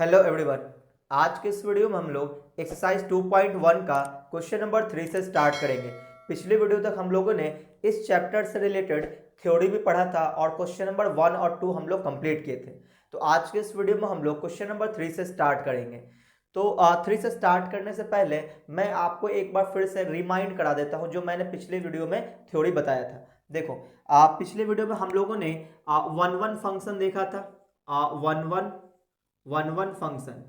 Hello everyone. आज के इस वीडियो में हम लोग एक्सरसाइज 2.1 का क्वेश्चन नंबर 3 से स्टार्ट करेंगे। पिछले वीडियो तक हम लोगों ने इस चैप्टर से रिलेटेड थ्योरी भी पढ़ा था और क्वेश्चन नंबर 1 और 2 हम लोग कंप्लीट किए थे। तो आज के इस वीडियो में हम लोग क्वेश्चन नंबर 3 से स्टार्ट करेंगे। तो 3 से स्टार्ट करने से पहले मैं आपको एक बार फिर से रिमाइंड करा देता हूँ जो मैंने पिछले वीडियो में थ्योरी बताया था। देखो, पिछले वीडियो में हम लोगों ने वन वन फंक्शन देखा था। One one one one function,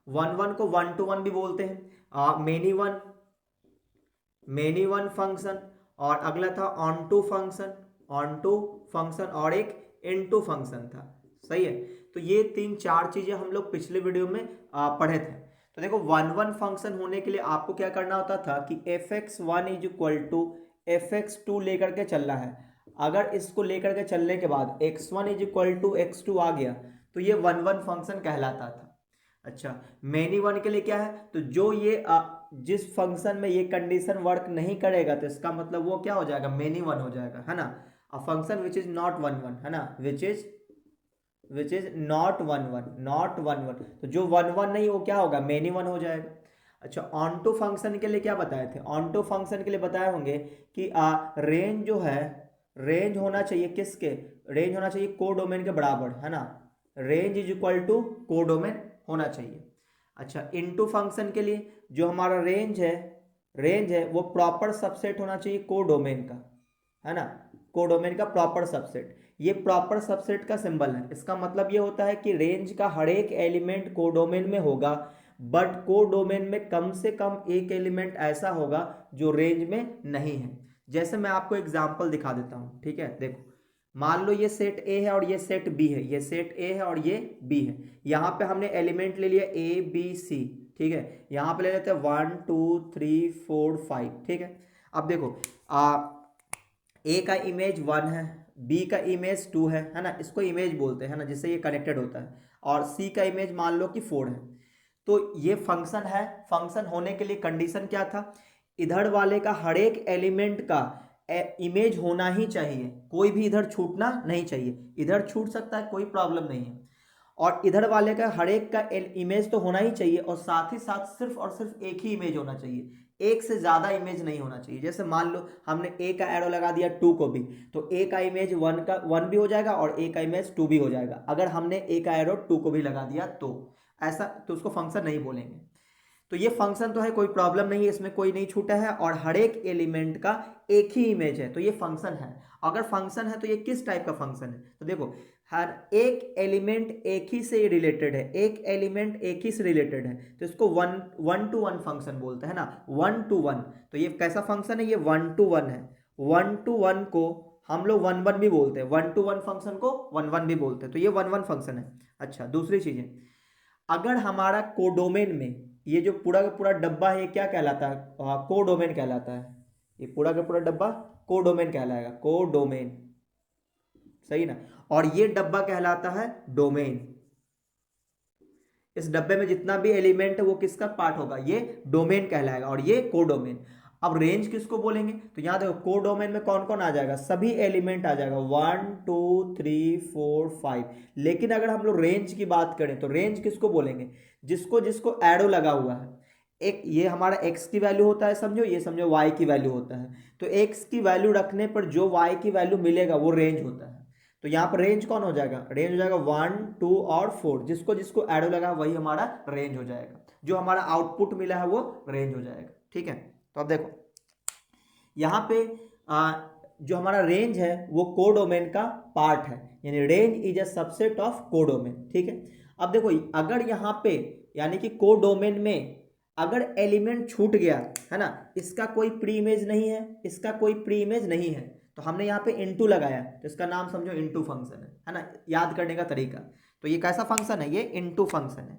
one one को वन टू वन भी बोलते हैं। मेनी वन फंक्शन, और अगला था ऑन टू फंक्शन, और एक इन टू फंक्शन था। सही है। तो ये तीन चार चीजें हम लोग पिछले वीडियो में पढ़े थे। तो देखो, वन वन फंक्शन होने के लिए आपको क्या करना होता था कि F x one is equal to F x two लेकर के चलना है। अगर इसको लेकर के चलने के बाद x one is equal to x two आ गया तो ये वन वन फंक्शन कहलाता था। अच्छा, मेनी वन के लिए क्या है, तो जो ये जिस फंक्शन में ये कंडीशन वर्क नहीं करेगा तो इसका मतलब वो क्या हो जाएगा, मेनी वन हो जाएगा, है ना। A function which is not one one, है ना, which is not one one, तो जो वन वन नहीं वो क्या होगा, मेनी वन हो जाएगा। अच्छा, ऑन टू फंक्शन के लिए क्या बताए थे, ऑन टू फंक्शन के लिए बताए होंगे कि रेंज जो है, रेंज होना चाहिए किसके, रेंज होना चाहिए कोडोमेन के बराबर, है ना। Range is equal to codomain होना चाहिए। अच्छा, इनटू फंक्शन के लिए जो हमारा रेंज है वो प्रॉपर सबसेट होना चाहिए कोडोमेन का, है ना। कोडोमेन का प्रॉपर सबसेट, ये प्रॉपर सबसेट का सिंबल है। इसका मतलब ये होता है कि रेंज का हर एक एलिमेंट कोडोमेन में होगा, बट कोडोमेन में कम से कम एक एलिमेंट ऐसा होगा जो रेंज में नहीं है। जैसे मैं आपको एग्जांपल दिखा देता हूं, ठीक है। देखो, मान लो ये सेट ए है और ये सेट बी है, ये सेट ए है और ये बी है। यहां पे हमने एलिमेंट ले लिया ए बी सी, ठीक है। यहां पे ले लेते हैं 1 2 3 4 5, ठीक है। अब देखो, ए का इमेज 1 है, बी का इमेज 2 है ना, इसको इमेज बोलते हैं ना, जिससे ये कनेक्टेड होता है। और सी का इमेज मान लो कि 4 है। तो ये फंक्शन है। फंक्शन होने के लिए कंडीशन क्या था, इधर वाले का हर एक एलिमेंट का इमेज होना ही चाहिए, कोई भी इधर छूटना नहीं चाहिए। इधर छूट सकता है, कोई प्रॉब्लम नहीं है। और इधर वाले का हर एक का इमेज तो होना ही चाहिए, और साथ ही साथ सिर्फ और सिर्फ एक ही इमेज होना चाहिए, एक से ज्यादा इमेज नहीं होना चाहिए। जैसे मान लो हमने ए का एरो लगा दिया 2 को भी, तो ए का इमेज 1 भी हो जाएगा और ए का इमेज 2 भी हो जाएगा। अगर हमने ए का एरो 2 को भी लगा दिया तो ऐसा, तो उसको फंक्शन नहीं बोलेंगे। तो ये फंक्शन तो है, कोई प्रॉब्लम नहीं है, इसमें कोई नहीं छूटा है, और हर एक एलिमेंट का एक ही इमेज है, तो ये फंक्शन है। अगर फंक्शन है तो ये किस टाइप का फंक्शन है, तो देखो, हर एक एलिमेंट एक ही से रिलेटेड है, एक एलिमेंट एक ही से रिलेटेड है, तो इसको वन टू वन फंक्शन बोलते हैं ना, वन टू वन। तो ये कैसा फंक्शन है, ये वन टू वन है। वन टू वन को हम लोग वन वन भी बोलते हैं, वन टू वन फंक्शन को वन वन भी बोलते हैं, तो ये वन वन फंक्शन है। अच्छा, दूसरी चीजें, अगर हमारा कोडोमेन में ये जो पूरा का पूरा डब्बा है, ये क्या कहलाता है, कोडोमेन कहलाता है। ये पूरा का पूरा डब्बा कोडोमेन कहलाएगा, कोडोमेन, सही ना। और ये डब्बा कहलाता है डोमेन। इस डब्बे में जितना भी एलिमेंट है वो किसका पार्ट होगा, ये डोमेन कहलाएगा, और ये कोडोमेन। अब रेंज किसको बोलेंगे, तो यहां देखो, कोडोमेन में कौन कौन आ जाएगा, सभी एलिमेंट आ जाएगा, 1 2 3 4 5। लेकिन अगर हम लोग रेंज की बात करें तो रेंज किसको बोलेंगे, जिसको जिसको एरो लगा हुआ है। एक ये हमारा x की वैल्यू होता है, समझो, ये समझो y की वैल्यू होता है। तो x की वैल्यू रखने पर जो y की वैल्यू मिलेगा वो रेंज होता है। तो यहाँ पर रेंज कौन हो जाएगा, रेंज हो जाएगा 1 2 और 4, जिसको जिसको एरो लगा वही हमारा रेंज हो जाएगा, जो हमारा आउटपुट मिला है वो रेंज हो जाएगा, ठीक है। तो अब देखो, यहाँ पे जो हमारा रेंज है वो कोडोमेन का पार्ट है, यानी range is a subset of codomain, ठीक है। अब देखो, अगर यहाँ पे यानी कि कोडोमेन में अगर एलिमेंट छूट गया, है ना, इसका कोई प्री इमेज नहीं है, इसका कोई प्री इमेज नहीं है, तो हमने यहाँ पे इनटू लगाया, तो इसका नाम समझो इनटू फंक्शन है ना। याद करने का तरीका, तो ये कैसा फंक्शन है, ये इनटू फंक्शन है।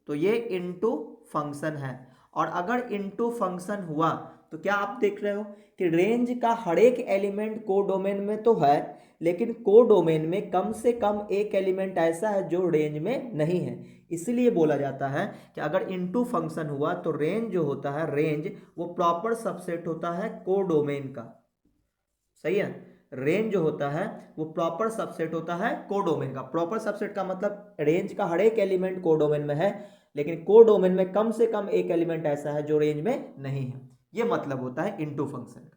तो ये इनटू फंक्शन है, और अगर इनटू फंक्शन हुआ तो क्या आप देख रहे हो कि रेंज का हर एक एलिमेंट कोडोमेन में तो है, लेकिन कोडोमेन में कम से कम एक एलिमेंट ऐसा है जो रेंज में नहीं है। इसलिए बोला जाता है कि अगर इनटू फंक्शन हुआ तो रेंज जो होता है, रेंज वो प्रॉपर सबसेट होता है कोडोमेन का, सही है। रेंज जो होता है वो प्रॉपर सबसेट होता है कोडोमेन का। प्रॉपर सबसेट का मतलब रेंज का हर एक एलिमेंट कोडोमेन में है, लेकिन कोडोमेन में कम से कम एक एलिमेंट ऐसा है जो रेंज में नहीं है। ये मतलब होता है इनटू फंक्शन का।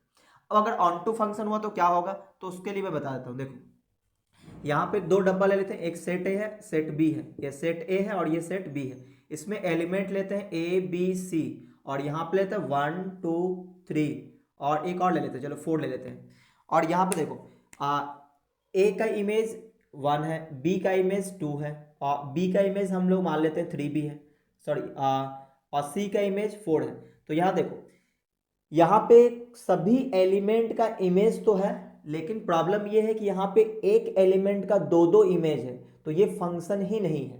अब अगर ऑन टू फंक्शन हुआ तो क्या होगा, तो उसके लिए मैं बता देता हूं। देखो यहाँ पे दो डब्बा ले लेते हैं, एक सेट ए है सेट बी है, ये सेट ए है और ये सेट बी है। इसमें एलिमेंट लेते हैं ए बी सी, और यहाँ पे लेते हैं 1 2 3, और एक और ले लेते हैं, चलो 4 ले लेते हैं। और यहाँ पे देखो ए का इमेज 1 है, बी का इमेज 2 है, और बी का इमेज हम लोग मान लेते हैं 3 भी है, सॉरी, और सी का इमेज 4 है। तो यहाँ देखो यहाँ पे सभी एलिमेंट का इमेज तो है, लेकिन प्रॉब्लम ये है कि यहाँ पे एक एलिमेंट का दो दो इमेज है, तो ये फंक्शन ही नहीं है,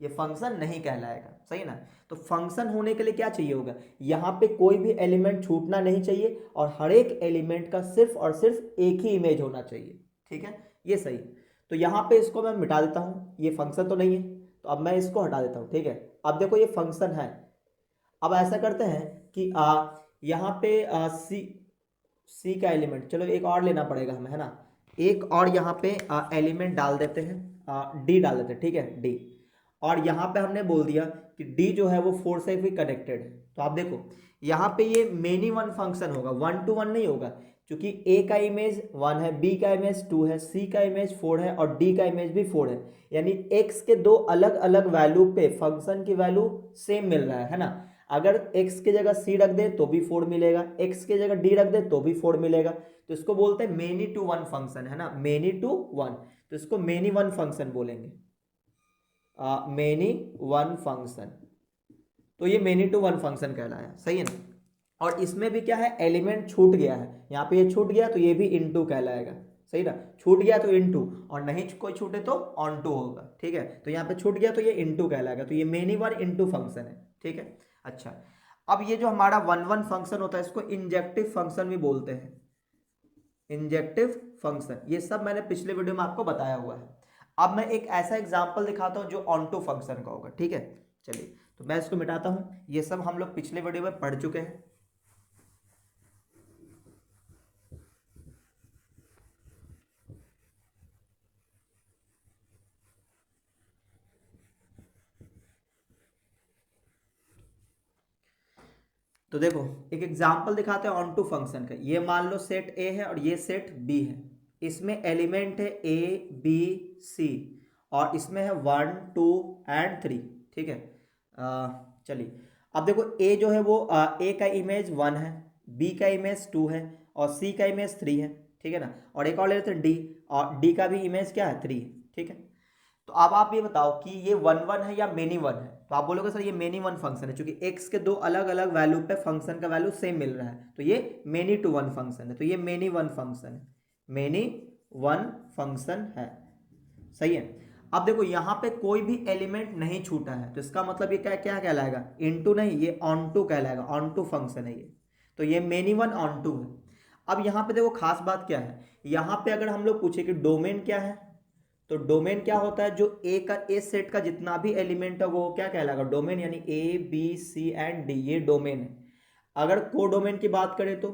ये फंक्शन नहीं कहलाएगा, सही ना। तो फंक्शन होने के लिए क्या चाहिए होगा, यहाँ पे कोई भी एलिमेंट छूटना नहीं चाहिए और हर एक एलिमेंट का सिर्फ और सिर्फ एक ही इमेज होना चाहिए, ठीक है, ये सही है। तो यहाँ पे इसको मैं मिटा देता हूँ, ये फंक्शन तो नहीं है, तो अब मैं इसको हटा देता हूँ, ठीक है। अब देखो ये फंक्शन है। अब ऐसा करते हैं कि यहाँ पे सी का एलिमेंट, चलो एक और लेना पड़ेगा हमें, है ना, एक और यहाँ पे एलिमेंट डाल देते हैं, डी डाल देते हैं, ठीक है, डी। और यहाँ पे हमने बोल दिया कि डी जो है वो 4 से भी कनेक्टेड है। तो आप देखो यहाँ पे ये मेनी वन फंक्शन होगा, 1 to 1 नहीं होगा, क्योंकि ए का इमेज 1 है, बी का इमेज 2 है, सी का इमेज 4 है और डी का इमेज भी 4 है। यानी एक्स के दो अलग अलग वैल्यू पे फंक्शन की वैल्यू सेम मिल रहा है ना। अगर x की जगह c रख दे तो भी 4 मिलेगा, x की जगह d रख दे तो भी 4 मिलेगा। तो इसको बोलते हैं मेनी टू वन फंक्शन, है ना, मेनी टू वन। तो इसको मेनी वन फंक्शन बोलेंगे, मेनी वन फंक्शन। तो ये मेनी टू वन फंक्शन कहलाया, सही है ना। और इसमें भी क्या है, एलिमेंट छूट गया है, यहाँ पे ये छूट गया तो ये भी इनटू कहलाएगा, सही ना। छूट गया तो इनटू, और नहीं कोई छूटे तो ऑन टू होगा, ठीक है। तो यहाँ पे छूट गया तो ये इनटू कहलाएगा, तो ये मेनी वन इनटू फंक्शन है, ठीक है। अच्छा, अब ये जो हमारा वन वन फंक्शन होता है इसको इंजेक्टिव फंक्शन भी बोलते हैं, इंजेक्टिव फंक्शन। ये सब मैंने पिछले वीडियो में आपको बताया हुआ है। अब मैं एक ऐसा एग्जांपल दिखाता हूं जो ऑन टू फंक्शन का होगा, ठीक है। चलिए तो मैं इसको मिटाता हूं, ये सब हम लोग पिछले वीडियो में पढ़ चुके हैं। तो देखो एक एग्जांपल दिखाते हैं ऑन टू फंक्शन का। ये मान लो सेट ए है और ये सेट बी है, इसमें एलिमेंट है ए बी सी, और इसमें है 1 2 एंड 3, ठीक है। चलिए अब देखो ए जो है वो ए का इमेज 1 है, बी का इमेज 2 है और सी का इमेज 3 है, ठीक है ना। और एक और ले लेते हैं डी, और डी का भी इमेज क्या है, 3 है, ठीक है। तो अब आप ये बताओ कि ये 1 1 है या मेनी वन है। तो आप बोलोगे सर ये मेनी वन फंक्शन है, क्योंकि x के दो अलग अलग वैल्यू पे फंक्शन का वैल्यू सेम मिल रहा है, तो ये मेनी टू वन फंक्शन है। तो ये मेनी वन फंक्शन है, मेनी वन फंक्शन है, सही है। अब देखो यहाँ पे कोई भी एलिमेंट नहीं छूटा है, तो इसका मतलब ये क्या क्या कहलाएगा, इनटू नहीं, ये ऑन टू कहलाएगा, ऑन टू फंक्शन है ये। तो ये मेनी वन ऑन टू है। अब यहाँ पे देखो खास बात क्या है, यहाँ पे अगर हम लोग पूछे कि डोमेन क्या है, तो डोमेन क्या होता है, जो ए सेट का जितना भी एलिमेंट है वो क्या कहलाएगा, डोमेन। यानी a b c and d ये डोमेन है। अगर कोडोमेन की बात करें तो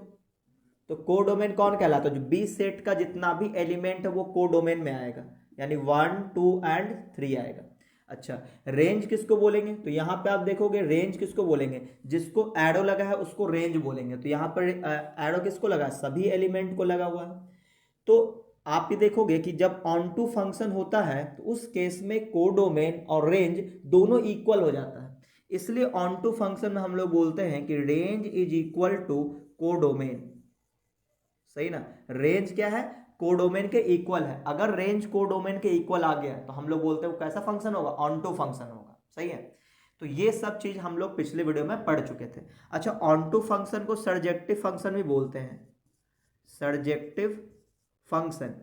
कोडोमेन कौन कहलाता है, जो बी सेट का जितना भी एलिमेंट है वो कोडोमेन में आएगा, यानी 1 2 एंड 3 आएगा। अच्छा, रेंज किसको बोलेंगे, तो यहाँ पे आप देखोगे रेंज किसको बोलेंगे, जिसको एरो लगा है उसको रेंज बोलेंगे। तो यहाँ पर एरो किसको लगा है, सभी एलिमेंट को लगा हुआ है। तो आप ये देखोगे कि जब ऑन टू फंक्शन होता है तो उस केस में कोडोमेन और रेंज दोनों इक्वल हो जाता है। इसलिए ऑन टू फंक्शन में हम लोग बोलते हैं कि range is equal to codomain, सही ना। रेंज क्या है, कोडोमेन के इक्वल है। अगर रेंज कोडोमेन के इक्वल आ गया तो हम लोग बोलते हैं वो कैसा फंक्शन होगा, ऑन टू फंक्शन होगा, सही है। तो ये सब चीज हम लोग पिछले वीडियो में पढ़ चुके थे। अच्छा, ऑन टू फंक्शन को सर्जेक्टिव फंक्शन भी बोलते हैं, सर्जेक्टिव फंक्शन,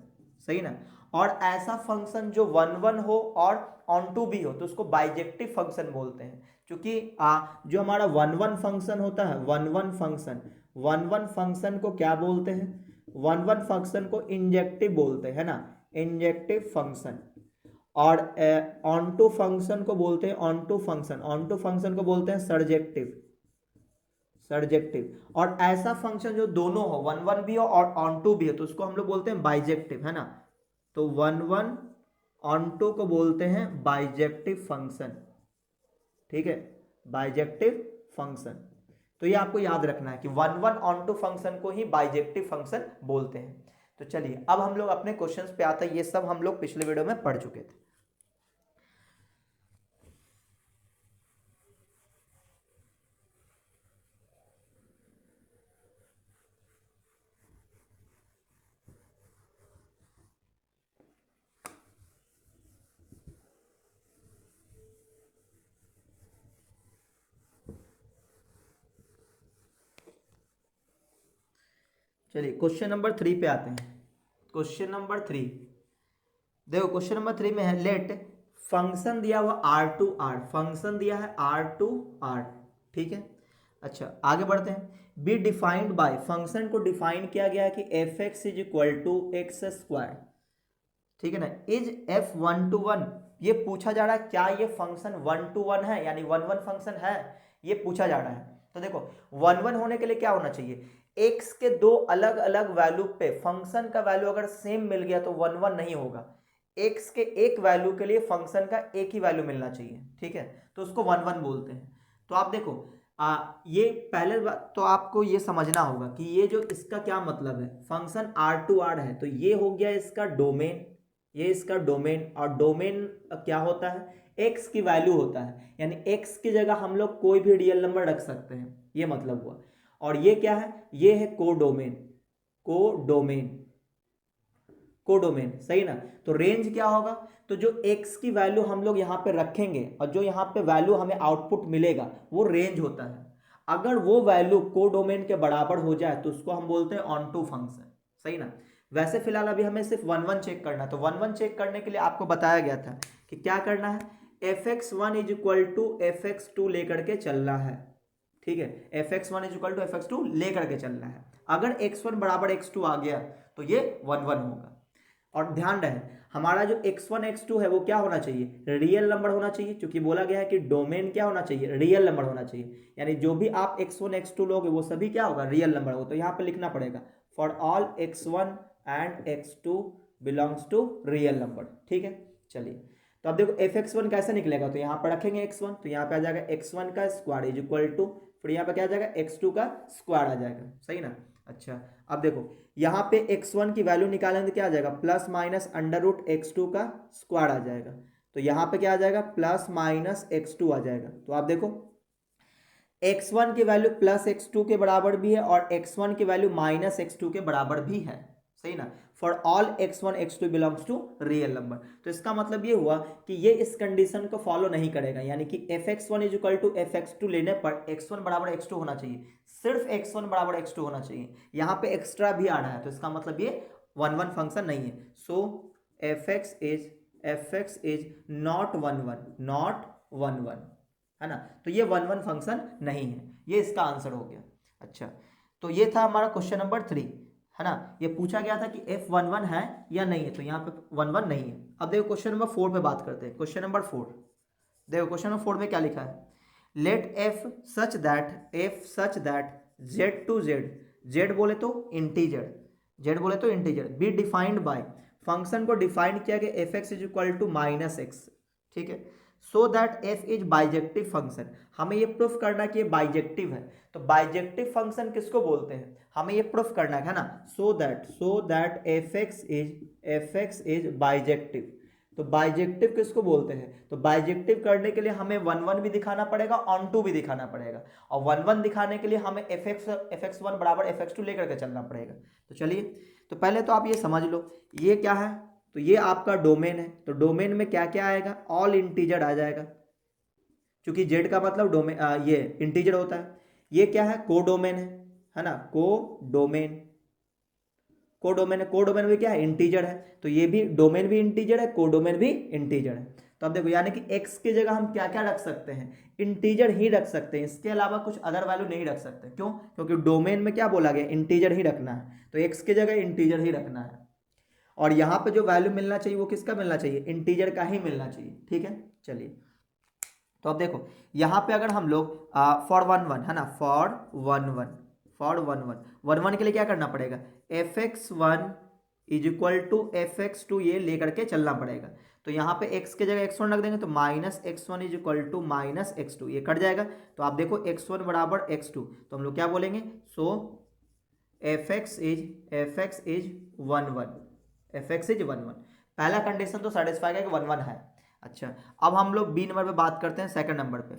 सही ना। और ऐसा फंक्शन जो 1 1 हो और ऑन टू भी हो तो उसको बाइजेक्टिव फंक्शन बोलते हैं। क्योंकि जो हमारा 1 1 फंक्शन होता है, 1 1 फंक्शन, 1 1 फंक्शन को क्या बोलते हैं, 1 1 फंक्शन को इंजेक्टिव बोलते हैं ना, इंजेक्टिव फंक्शन। और ऑन टू फंक्शन को बोलते हैं onto function, onto function को बोलते हैं सर्जेक्टिव, सर्जेक्टिव। और ऐसा फंक्शन जो दोनों हो, वन वन भी हो और ऑन टू भी हो, तो उसको हम लोग बोलते हैं बाइजेक्टिव, है ना। तो वन वन ऑन टू को बोलते हैं बाइजेक्टिव फंक्शन, ठीक है, बाइजेक्टिव फंक्शन। तो ये आपको याद रखना है कि one one onto function को ही बाइजेक्टिव फंक्शन बोलते हैं। तो चलिए अब हम लोग अपने क्वेश्चंस पे आते हैं, ये सब हम लोग पिछले वीडियो में पढ़ चुके थे। चलिए क्वेश्चन नंबर 3 पे आते हैं। क्वेश्चन नंबर 3 देखो, क्वेश्चन नंबर 3 में है लेट फंक्शन दिया हुआ आर टू आर, फंक्शन दिया है आर टू आर, ठीक है। अच्छा आगे बढ़ते हैं। बी डिफाइंड बाय, फंक्शन को डिफाइन किया गया है कि F x is equal to x square, ठीक है ना। Is f one to one, ये पूछा जा रहा है क्या ये फंक्शन वन टू वन है, यानी वन वन फंक्शन है, ये पूछा जा रहा है। तो देखो वन वन होने के लिए क्या होना चाहिए, एक्स के दो अलग अलग वैल्यू पे फंक्शन का वैल्यू अगर सेम मिल गया तो वन वन नहीं होगा, एक्स के एक वैल्यू के लिए फंक्शन का एक ही वैल्यू मिलना चाहिए, ठीक है, तो उसको वन वन बोलते हैं। तो आप देखो ये पहले बात तो आपको ये समझना होगा कि ये जो इसका क्या मतलब है, फंक्शन आर टू आर है, तो ये हो गया इसका डोमेन, ये इसका डोमेन, और डोमेन क्या होता है, एक्स की वैल्यू होता है, यानी एक्स की जगह हम लोग कोई भी रियल नंबर रख सकते हैं, ये मतलब हुआ। और ये क्या है, ये है कोडोमेन, कोडोमेन, कोडोमेन, सही ना। तो रेंज क्या होगा, तो जो x की वैल्यू हम लोग यहाँ पे रखेंगे और जो यहाँ पे वैल्यू हमें आउटपुट मिलेगा वो रेंज होता है। अगर वो वैल्यू कोडोमेन के बराबर हो जाए तो उसको हम बोलते हैं ऑन टू फंक्शन, सही ना। वैसे फिलहाल अभी हमें सिर्फ वन वन चेक करना है, तो वन वन चेक करने के लिए आपको बताया गया था कि क्या करना है, f x one is equal to F x two लेकर के चलना है, ठीक है, f x one is equal to F x two लेकर के चलना है। अगर एक्स वन बराबर एक्स टू आ गया तो ये वन वन होगा। और ध्यान रहे हमारा जो x1 x2 है वो क्या होना चाहिए, रियल नंबर होना चाहिए, क्योंकि बोला गया है कि डोमेन क्या होना चाहिए, रियल नंबर होना चाहिए, यानी जो भी आप x1 x2 लोगे वो सभी क्या होगा, रियल नंबर होगा। तो यहाँ पे लिखना पड़ेगा for all x1 and x2 belongs to real number, ठीक है। चलिए तो अब देखो एफ एक्स वन कैसे निकलेगा, तो यहाँ पर रखेंगे x1, तो यहाँ पे आ जाएगा x1 का स्क्वायर इज इक्वल टू, फिर यहाँ पे क्या आ जाएगा x2 का स्क्वायर आ जाएगा, सही ना। अच्छा अब देखो यहाँ पे x1 की वैल्यू निकालेंगे तो क्या आ जाएगा, plus minus under root x2 का स्क्वायर आ जाएगा, तो यहाँ पे क्या आ जाएगा, प्लस माइनस x2 आ जाएगा। तो आप देखो x1 की वैल्यू प्लस x2 के बराबर भी है और x1 की वैल्यू माइनस x2 के बराबर भी है, सही ना। For all x1 x2 belongs to real number, तो इसका मतलब ये हुआ कि ये इस कंडीशन को फॉलो नहीं करेगा, यानी कि F x one is equal to F x two लेने पर x1 बराबर x2 होना चाहिए, सिर्फ x1 बराबर x2 होना चाहिए, यहाँ पे एक्स्ट्रा भी आ रहा है, तो इसका मतलब ये वन वन फंक्शन नहीं है। So f x is not one one, not one one, है ना, तो ये वन वन फंक्शन नहीं है, ये इसका आंसर हो गया। अच्छा तो ये था हमारा क्वेश्चन नंबर 3, है ना। ये पूछा गया था कि एफ वन वन है या नहीं है, तो यहाँ पे वन वन नहीं है। अब देखो क्वेश्चन नंबर 4 पे बात करते हैं। क्वेश्चन नंबर 4 देखो, क्वेश्चन नंबर 4 में क्या लिखा है, let f such that z to z, z बोले तो इंटीजर, जेड बोले तो integer, b defined by, function को डिफाइन किया गया f x is equal to minus x, ठीक है, so that f is bijective function, हमें ये प्रूफ करना कि ये बाइजेक्टिव है। तो बाइजेक्टिव फंक्शन किसको बोलते हैं, हमें ये प्रूफ करना है ना। सो that F x is bijective, तो बाइजेक्टिव किसको बोलते हैं, तो बाइजेक्टिव करने के लिए हमें वन वन भी दिखाना पड़ेगा, ऑन टू भी दिखाना पड़ेगा, और वन वन दिखाने के लिए हमें एफ एक्स वन बराबर एफ एक्स टू लेकर के चलना पड़ेगा। तो चलिए तो पहले तो आप ये समझ लो ये क्या है, तो ये आपका डोमेन है, तो डोमेन में क्या क्या आएगा, ऑल इंटीजर आ जाएगा, क्योंकि जेड का मतलब डोमेन ये इंटीजर होता है। ये क्या है, कोडोमेन है ना, कोडोमेन, कोडोमेन है, कोडोमेन भी क्या है, इंटीजर है, तो ये भी डोमेन भी इंटीजर है, कोडोमेन भी इंटीजर है। तो अब देखो यानी कि x की जगह हम क्या क्या रख सकते हैं, इंटीजर ही रख सकते हैं, इसके अलावा कुछ अदर वैल्यू नहीं रख सकते। क्यों, क्योंकि डोमेन में क्या बोला गया, इंटीजर ही रखना है, तो x की जगह इंटीजर ही रखना है, और यहाँ पे जो वैल्यू मिलना चाहिए वो किसका मिलना चाहिए, इंटीजर का ही मिलना चाहिए, ठीक है। चलिए तो अब देखो यहाँ पे अगर हम लोग फॉर वन वन है ना, फॉर वन वन के लिए क्या करना पड़ेगा, f x one is equal to F x two, ये लेकर के चलना पड़ेगा। तो यहाँ पे x के जगह x1 रख देंगे तो minus x one is equal to minus x two, ये कट जाएगा। तो आप देखो x1 बराबर x2, तो हम लोग क्या बोलेंगे, so f x is one one. पहला कंडीशन तो सेटिस्फाई का कि वन वन है। अच्छा, अब हम लोग बी नंबर पे बात करते हैं, सेकंड नंबर पे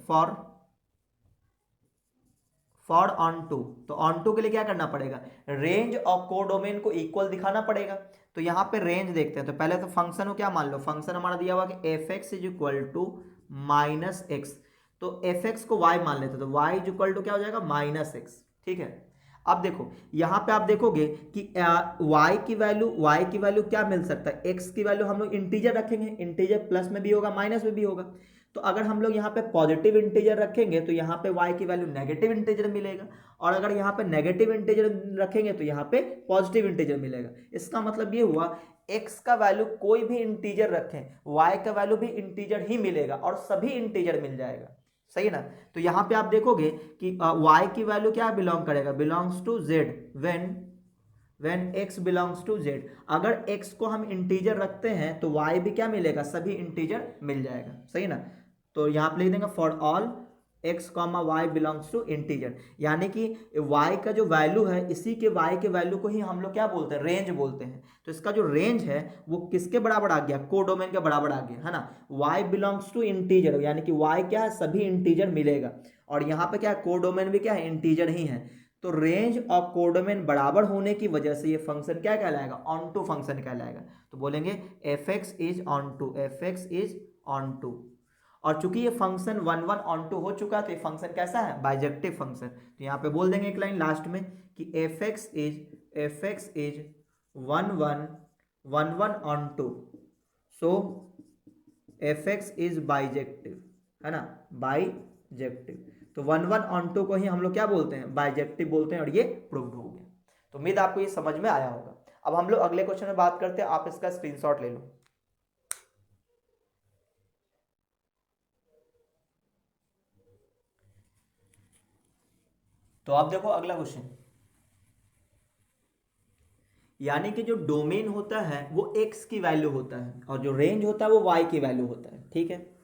फॉर ऑन टू। तो ऑन टू के लिए क्या करना पड़ेगा, रेंज और कोडोमेन को इक्वल दिखाना पड़ेगा। तो यहाँ पे रेंज देखते हैं, तो पहले तो फंक्शन को क्या मान लो, फंक्शन हमारा दिया हुआ कि F x is equal to minus x, तो एफ एक्स को वाई मान लेते, तो वाई इज इक्वल टू क्या हो जाएगा, माइनस एक्स। ठीक है, अब देखो यहाँ पे आप देखोगे कि y की वैल्यू क्या मिल सकता है, x की वैल्यू हम लोग इंटीजर रखेंगे, इंटीजर प्लस में भी होगा माइनस में भी होगा। तो अगर हम लोग यहाँ पे पॉजिटिव इंटीजर रखेंगे तो यहाँ पे y की वैल्यू नेगेटिव इंटीजर मिलेगा, और अगर यहाँ पे नेगेटिव इंटीजर रखेंगे तो यहाँ पे पॉजिटिव इंटीजर मिलेगा। इसका मतलब ये हुआ x का वैल्यू कोई भी इंटीजर रखें, y का वैल्यू भी इंटीजर ही मिलेगा और सभी इंटीजर मिल जाएगा, सही ना। तो यहाँ पे आप देखोगे कि y की वैल्यू क्या बिलोंग करेगा, belongs to z, when x belongs to z। अगर x को हम इंटीजर रखते हैं तो y भी क्या मिलेगा, सभी इंटीजर मिल जाएगा, सही ना। तो यहाँ पे लिख देंगे for all x comma y belongs to integer, यानी कि y का जो वैल्यू है इसी के y के वैल्यू को ही हम लोग क्या बोलते हैं, रेंज बोलते हैं। तो इसका जो रेंज है वो किसके बराबर आ गया, कोडोमेन के बराबर आ गया, है ना। y बिलोंग्स टू इंटीजर, यानी कि y क्या है, सभी इंटीजर मिलेगा, और यहाँ पे क्या है, कोडोमेन भी क्या है, इंटीजर ही है। तो रेंज और कोडोमेन बराबर होने की वजह से ये फंक्शन क्या कहलाएगा, ऑन टू फंक्शन कहलाएगा। तो बोलेंगे F x is onto, F x is onto. और चूंकि ये function one one onto हो चुका है तो ये फंक्शन कैसा है, बाइजेक्टिव फंक्शन। तो यहाँ पे बोल देंगे एक लाइन लास्ट में कि F x is one one onto, so f x is bijective, है ना, बाइजेक्टिव। तो वन वन ऑन टू को ही हम लोग क्या बोलते हैं, बाइजेक्टिव बोलते हैं, और ये प्रूव्ड हो गया। तो उम्मीद आपको ये समझ में आया होगा। अब हम लोग अगले क्वेश्चन में बात करते हैं, आप इसका स्क्रीनशॉट ले लो। तो आप देखो अगला क्वेश्चन, यानी कि जो डोमेन होता है वो x की वैल्यू होता है और जो रेंज होता है वो y की वैल्यू होता है, ठीक है।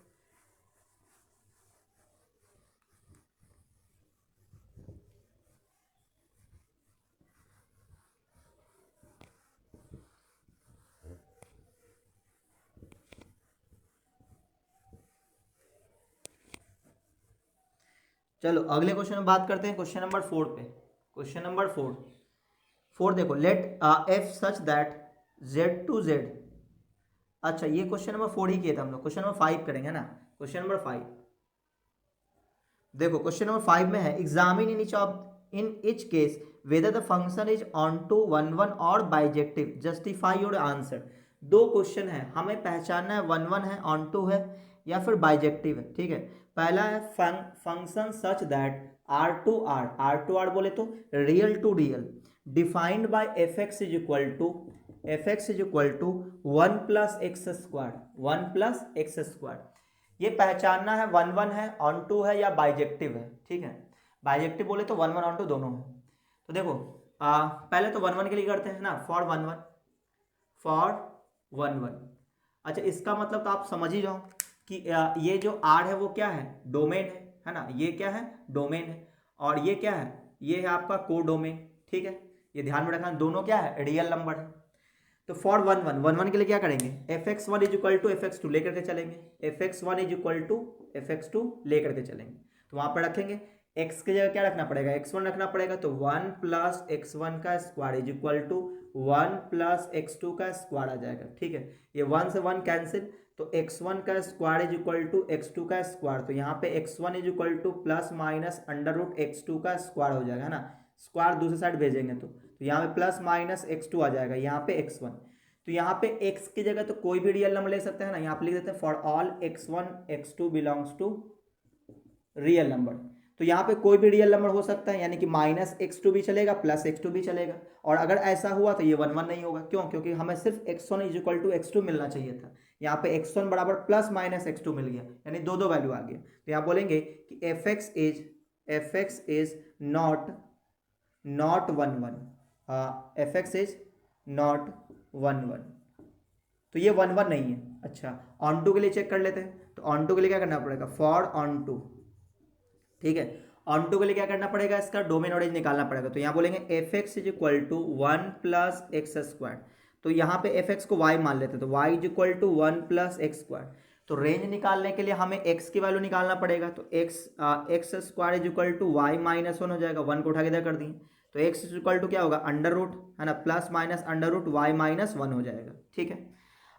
चलो अगले क्वेश्चन में बात करते हैं, क्वेश्चन नंबर 4 पे। क्वेश्चन नंबर 4 देखो, let f such that z to z। अच्छा, ये क्वेश्चन नंबर 4 ही किया था हम लोग, क्वेश्चन नंबर 5 करेंगे ना। क्वेश्चन नंबर 5 देखो, क्वेश्चन नंबर 5 में है examine in each case whether the function is onto one one और बाइजेक्टिव, जस्टिफाई योर आंसर। दो क्वेश्चन है, हमें पहचानना है वन वन है, ऑन टू है, या फिर बाइजेक्टिव है, ठीक है। पहला है function such that R to R बोले तो real to real, defined by f x is equal to one plus x square. ये पहचानना है वन वन है, ऑन टू है, या बाइजेक्टिव है, ठीक है। बाइजेक्टिव बोले तो वन वन ऑन टू दोनों है। तो देखो पहले तो वन वन के लिए करते हैं ना, फॉर वन वन। अच्छा, इसका मतलब तो आप समझ ही जाओ कि ये जो आर है वो क्या है, डोमेन है ना, ये क्या है, डोमेन है, और ये क्या है, ये है आपका कोडोमेन, ठीक है। ये ध्यान में रखना, दोनों क्या है, रियल नंबर है। तो फॉर वन वन के लिए क्या करेंगे, F x one is equal to F x two लेकर के चलेंगे, f x one is equal to F x two लेकर के चलेंगे। तो वहां पर रखेंगे x की जगह क्या रखना पड़ेगा, x1 रखना पड़ेगा, तो वन प्लस एक्स वन का square is equal to one plus x two का स्क्वायर आ जाएगा, ठीक है। ये वन से वन कैंसिल, तो x1 का square is equal to x2 का स्क्वायर। तो यहाँ पे x1 is equal to plus minus under root x2 का स्क्वायर हो जाएगा, है ना। स्क्वायर दूसरी साइड भेजेंगे तो यहाँ पे प्लस माइनस x2 आ जाएगा, यहाँ पे x1। तो यहाँ पे x की जगह तो कोई भी रियल नंबर ले सकते हैं ना, यहाँ पे लिख देते हैं for all x1 x2 belongs to real number. तो यहाँ पे कोई भी रियल नंबर हो सकता है, यानी कि -x2 भी चलेगा, +x2 भी चलेगा। और अगर ऐसा हुआ तो ये 1 1 नहीं होगा, क्यों? क्योंकि हमें सिर्फ x1 = x2 मिलना चाहिए था। यहाँ पे x1 बराबर +-x2 मिल गया, यानी दो दो वैल्यू आ गया। तो यहाँ बोलेंगे कि fx is not 1 1, fx is not 1 1, तो ये 1 1 नहीं है। अच्छा, ऑन टू के लिए चेक कर लेते हैं। तो ऑन टू के लिए क्या करना पड़ेगा? फॉर ऑन टू, ठीक है। ऑन टू के लिए क्या करना पड़ेगा? इसका डोमेन और रेंज निकालना पड़ेगा। तो यहाँ बोलेंगे fx = 1 + x²। तो यहाँ पे fx को y मान लेते हैं, तो y = 1 + x²। तो रेंज निकालने के लिए हमें x की वैल्यू निकालना पड़ेगा। तो x² = y - 1 हो जाएगा, 1 को उठा के इधर कर दिए। तो x = क्या होगा? √ है ना, ± √y - 1 हो जाएगा, ठीक है।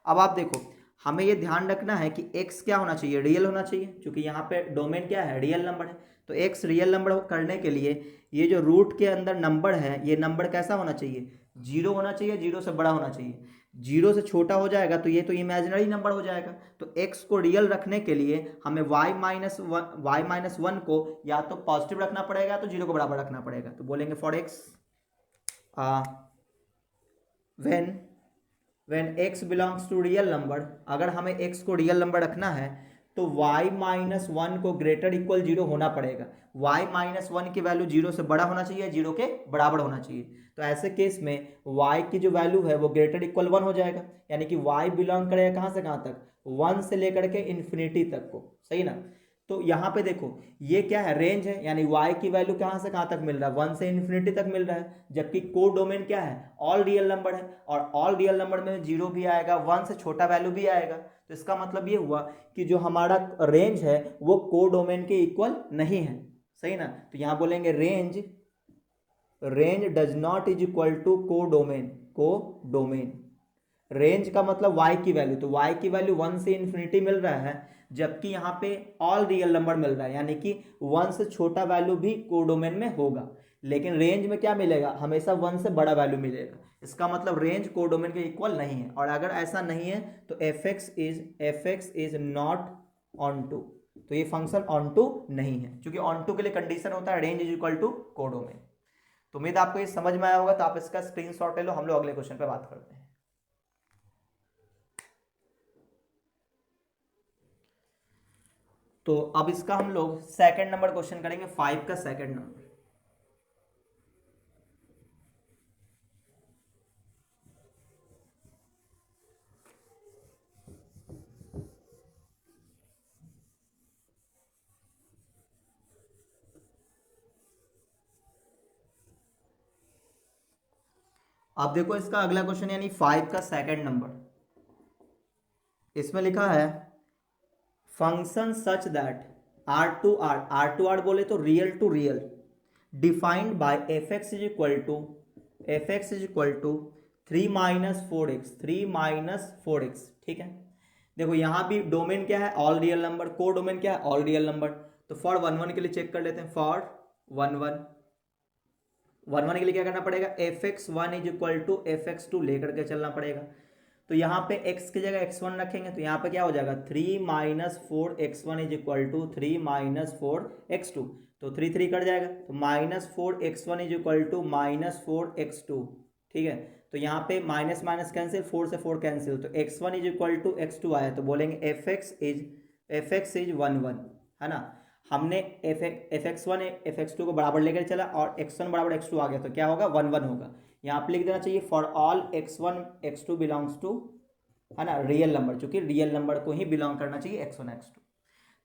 अब आप देखो, हमें ये ध्यान रखना है कि x क्या होना चाहिए? रियल होना चाहिए, क्योंकि यहाँ पे डोमेन क्या है? रियल नंबर है। तो x रियल नंबर करने के लिए ये जो रूट के अंदर नंबर है, ये नंबर कैसा होना चाहिए? 0 होना चाहिए, 0 से बड़ा होना चाहिए। 0 से छोटा हो जाएगा तो ये तो इमेजिनरी नंबर हो जाएगा। तो x को रियल रखने के लिए हमें y-1 को या तो पॉजिटिव रखना पड़ेगा, तो 0 को बराबर रखना पड़ेगा। तो बोलेंगे for x when x belongs to real number, अगर हमें x को रियल नंबर रखना है तो y - 1 को > 0 होना पड़ेगा। y - 1 की वैल्यू 0 से बड़ा होना चाहिए, 0 के बराबर होना चाहिए। तो ऐसे केस में y की जो वैल्यू है वो > 1 हो जाएगा, यानी कि y बिलोंग करेगा कहाँ से कहाँ तक? 1 से लेकर के इन्फिनिटी तक को, सही ना। तो यहाँ पे देखो, ये क्या है? रेंज है, यानी y की वैल्यू कहाँ से कहाँ तक मिल रहा है? 1 से इन्फिनिटी तक मिल रहा है। जबकि कोड डोमेन क्या है? ऑल रियल नंबर है, और ऑल रियल नंबर में 0 भी आएगा, 1 से छोटा वैल्यू भी आएगा। तो इसका मतलब ये हुआ कि जो हमारा रेंज है वो कोड डोमेन के इक्वल नहीं है, सही ना। तो यहाँ बोलेंगे रेंज डज नॉट = को डोमेन। रेंज का मतलब y की वैल्यू, तो y की वैल्यू 1 से इन्फिनिटी मिल रहा है, जबकि यहाँ पे ऑल रियल नंबर मिल रहा है, यानी कि 1 से छोटा वैल्यू भी कोडोमेन में होगा। लेकिन रेंज में क्या मिलेगा? हमेशा 1 से बड़ा वैल्यू मिलेगा। इसका मतलब रेंज कोडोमेन के इक्वल नहीं है। और अगर ऐसा नहीं है तो fx is not onto, तो ये फंक्शन ऑन टू नहीं है, क्योंकि ऑन टू के लिए कंडीशन होता है रेंज = कोडोमेन। तो उम्मीद आपको ये समझ में आया होगा। तो आप इसका स्क्रीनशॉट ले लो, हम लोग अगले क्वेश्चन पे बात करते हैं। तो अब इसका हम लोग सेकंड नंबर क्वेश्चन करेंगे, 5 का सेकंड नंबर। अब देखो इसका अगला क्वेश्चन, यानी 5 का सेकंड नंबर। इसमें लिखा है फंक्शन सच दैट R बोले तो real to real, defined by fx = 3 - 4x, ठीक है। देखो यहाँ भी डोमेन क्या है? All real number. को डोमेन क्या है? All real number. तो फॉर 1 1 के लिए चेक कर लेते हैं। फॉर 1 1 के लिए क्या करना पड़ेगा? fx1 = fx2 लेकर के चलना पड़ेगा। तो यहाँ पे x की जगह x1 रखेंगे, तो यहाँ पे क्या हो जाएगा? 3 - 4x1 = 3 - 4x2। तो 3 3 कट जाएगा, तो -4x1 = -4x2, ठीक है। तो यहाँ पे माइनस माइनस कैंसिल, 4 से 4 कैंसिल, तो x1 = x2 आया। तो बोलेंगे fx इज 1 1, है ना। हमने fx1 fx2 को बराबर लेकर चला और x1 बराबर x2 आ गया, तो क्या होगा? 1 1 होगा। यहाँ पे लिख देना चाहिए for all x1 x2 belongs to, है ना, रियल नंबर, चूंकि रियल नंबर को ही बिलोंग करना चाहिए x1 x2।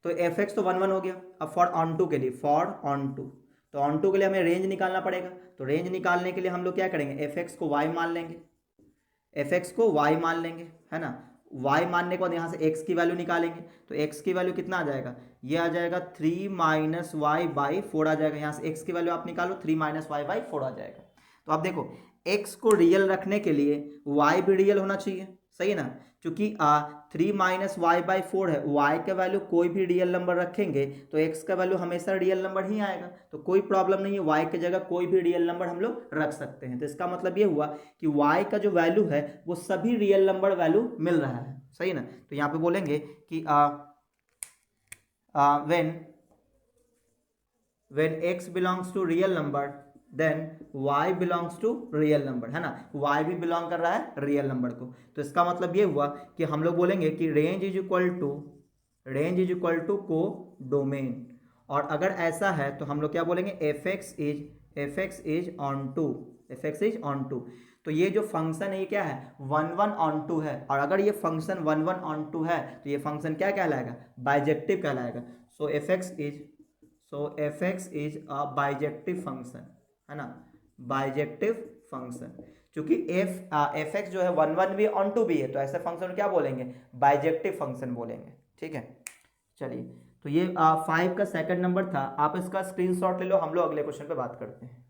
तो fx तो 1 1 हो गया। अब फॉर ऑन टू के लिए, फॉर ऑन टू, तो ऑन टू के लिए हमें रेंज निकालना पड़ेगा। तो रेंज निकालने के लिए हम लोग क्या करेंगे? fx को y मान लेंगे, है ना। y मानने के बाद यहाँ से x की वैल्यू निकालेंगे, तो x की वैल्यू कितना आ जाएगा? ये आ जाएगा 3 - y/4 आ जाएगा। यहाँ से x की वैल्यू आप निकालो, 3 - y/4 आ जाएगा। तो आप देखो, x को रियल रखने के लिए y भी रियल होना चाहिए, सही ना। क्योंकि 3 - y/4 है, y का वैल्यू कोई भी रियल नंबर रखेंगे तो x का वैल्यू हमेशा रियल नंबर ही आएगा। तो कोई प्रॉब्लम नहीं है, y की जगह कोई भी रियल नंबर हम लोग रख सकते हैं। तो इसका मतलब ये हुआ कि y का जो वैल्यू है वो सभी रियल नंबर वैल्यू मिल रहा है, सही ना। तो यहाँ पे बोलेंगे कि when when x belongs to real number then y belongs to real number, है ना, y भी बिलोंग कर रहा है रियल नंबर को। तो इसका मतलब ये हुआ कि हम लोग बोलेंगे कि range is equal to codomain. और अगर ऐसा है तो हम लोग क्या बोलेंगे, F x is onto. तो ये जो फंक्शन है ये क्या है, 1 1 ऑन टू है। और अगर ये फंक्शन 1 1 ऑन टू है तो ये फंक्शन क्या कहलाएगा, बाइजेक्टिव कहलाएगा। So f x is a bijective function, है ना, बाइजेक्टिव फंक्शन। क्योंकि एफ एक्स जो है 1 1 भी ऑन टू भी है, तो ऐसे फंक्शन क्या बोलेंगे, बाइजेक्टिव फंक्शन बोलेंगे। ठीक है, चलिए, तो ये 5 का सेकंड नंबर था। आप इसका स्क्रीनशॉट ले लो, हम लोग अगले क्वेश्चन पे बात करते हैं।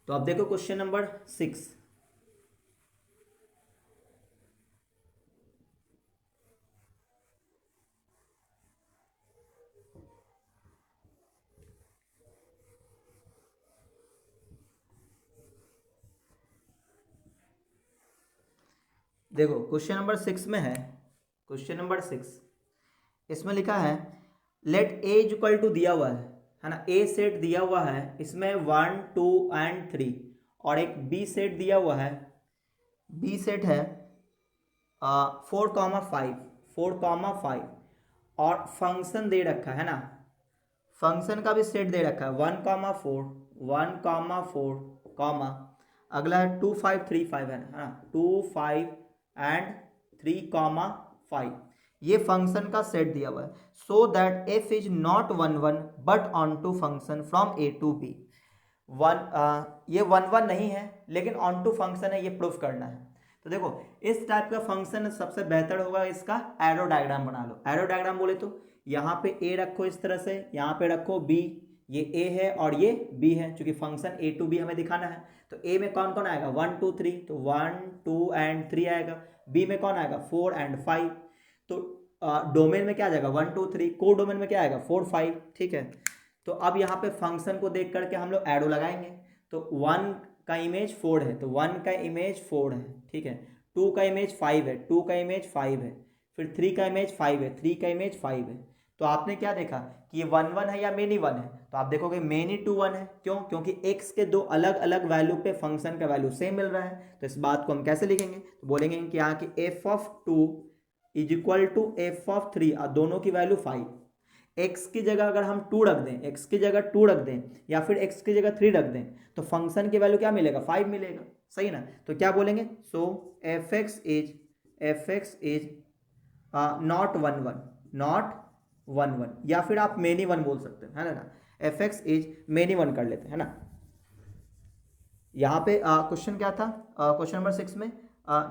तो अब देखो क्वेश्चन नंबर 6। देखो क्वेश्चन नंबर 6 में है, क्वेश्चन नंबर 6 इसमें लिखा है let a is equal to दिया हुआ है ना, ए सेट दिया हुआ है, इसमें 1 2 एंड 3, और एक बी सेट दिया हुआ है, बी सेट है 4,5 और फंक्शन दे रखा है ना, फंक्शन का भी सेट दे रखा है 1,4 अगला है 2 5 3 5 है ना, 2 5 एंड 3,5, ये फंक्शन का सेट दिया हुआ है। So that f is not 1 1 but onto function from a to b. ये 1 1 नहीं है लेकिन ऑन टू फंक्शन है, ये प्रूफ करना है। तो देखो इस टाइप का फंक्शन सबसे बेहतर होगा इसका एरो डायग्राम बना लो। एरो डायग्राम बोले तो यहाँ पे ए रखो इस तरह से, यहाँ पे रखो बी, ये ए है और ये बी है, क्योंकि फंक्शन ए टू बी हमें दिखाना है। तो ए में कौन कौन आएगा, 1 2 3, तो 1 2 एंड 3 आएगा। बी में कौन आएगा, 4 एंड 5। तो डोमेन में क्या आ जाएगा, 1 2 3, को डोमेन में क्या आएगा, 4 5। ठीक है, तो अब यहाँ पे फंक्शन को देख करके हम लोग एरो लगाएंगे। तो 1 का इमेज 4 है, तो 1 का इमेज 4 है, ठीक है। 2 का इमेज 5 है, 2 का इमेज 5 है। फिर 3 का इमेज 5 है, 3 का इमेज 5 है। तो आपने क्या देखा कि ये 1 1 है या मेनी 1 है, तो आप देखोगे मेनी 2 1 है। क्यों, क्योंकि x के दो अलग अलग वैल्यू पे फंक्शन का वैल्यू सेम मिल रहा है। तो इस बात को हम कैसे लिखेंगे, तो बोलेंगे कि यहाँ की f of 2 is equal to f of 3, दोनों की वैल्यू 5। x की जगह अगर हम 2 रख दें, x की जगह 2 रख दें या फिर x की जगह 3 रख दें, तो फंक्शन की वैल्यू क्या मिलेगा, 5 मिलेगा, सही ना। तो क्या बोलेंगे, so f x is not 1 1, not 1 1, या फिर आप मेनी 1 बोल सकते हैं, है ना। एफ एक्स इज मेनी 1 कर लेते हैं, है ना। यहाँ पे क्वेश्चन क्या था, क्वेश्चन नंबर 6 में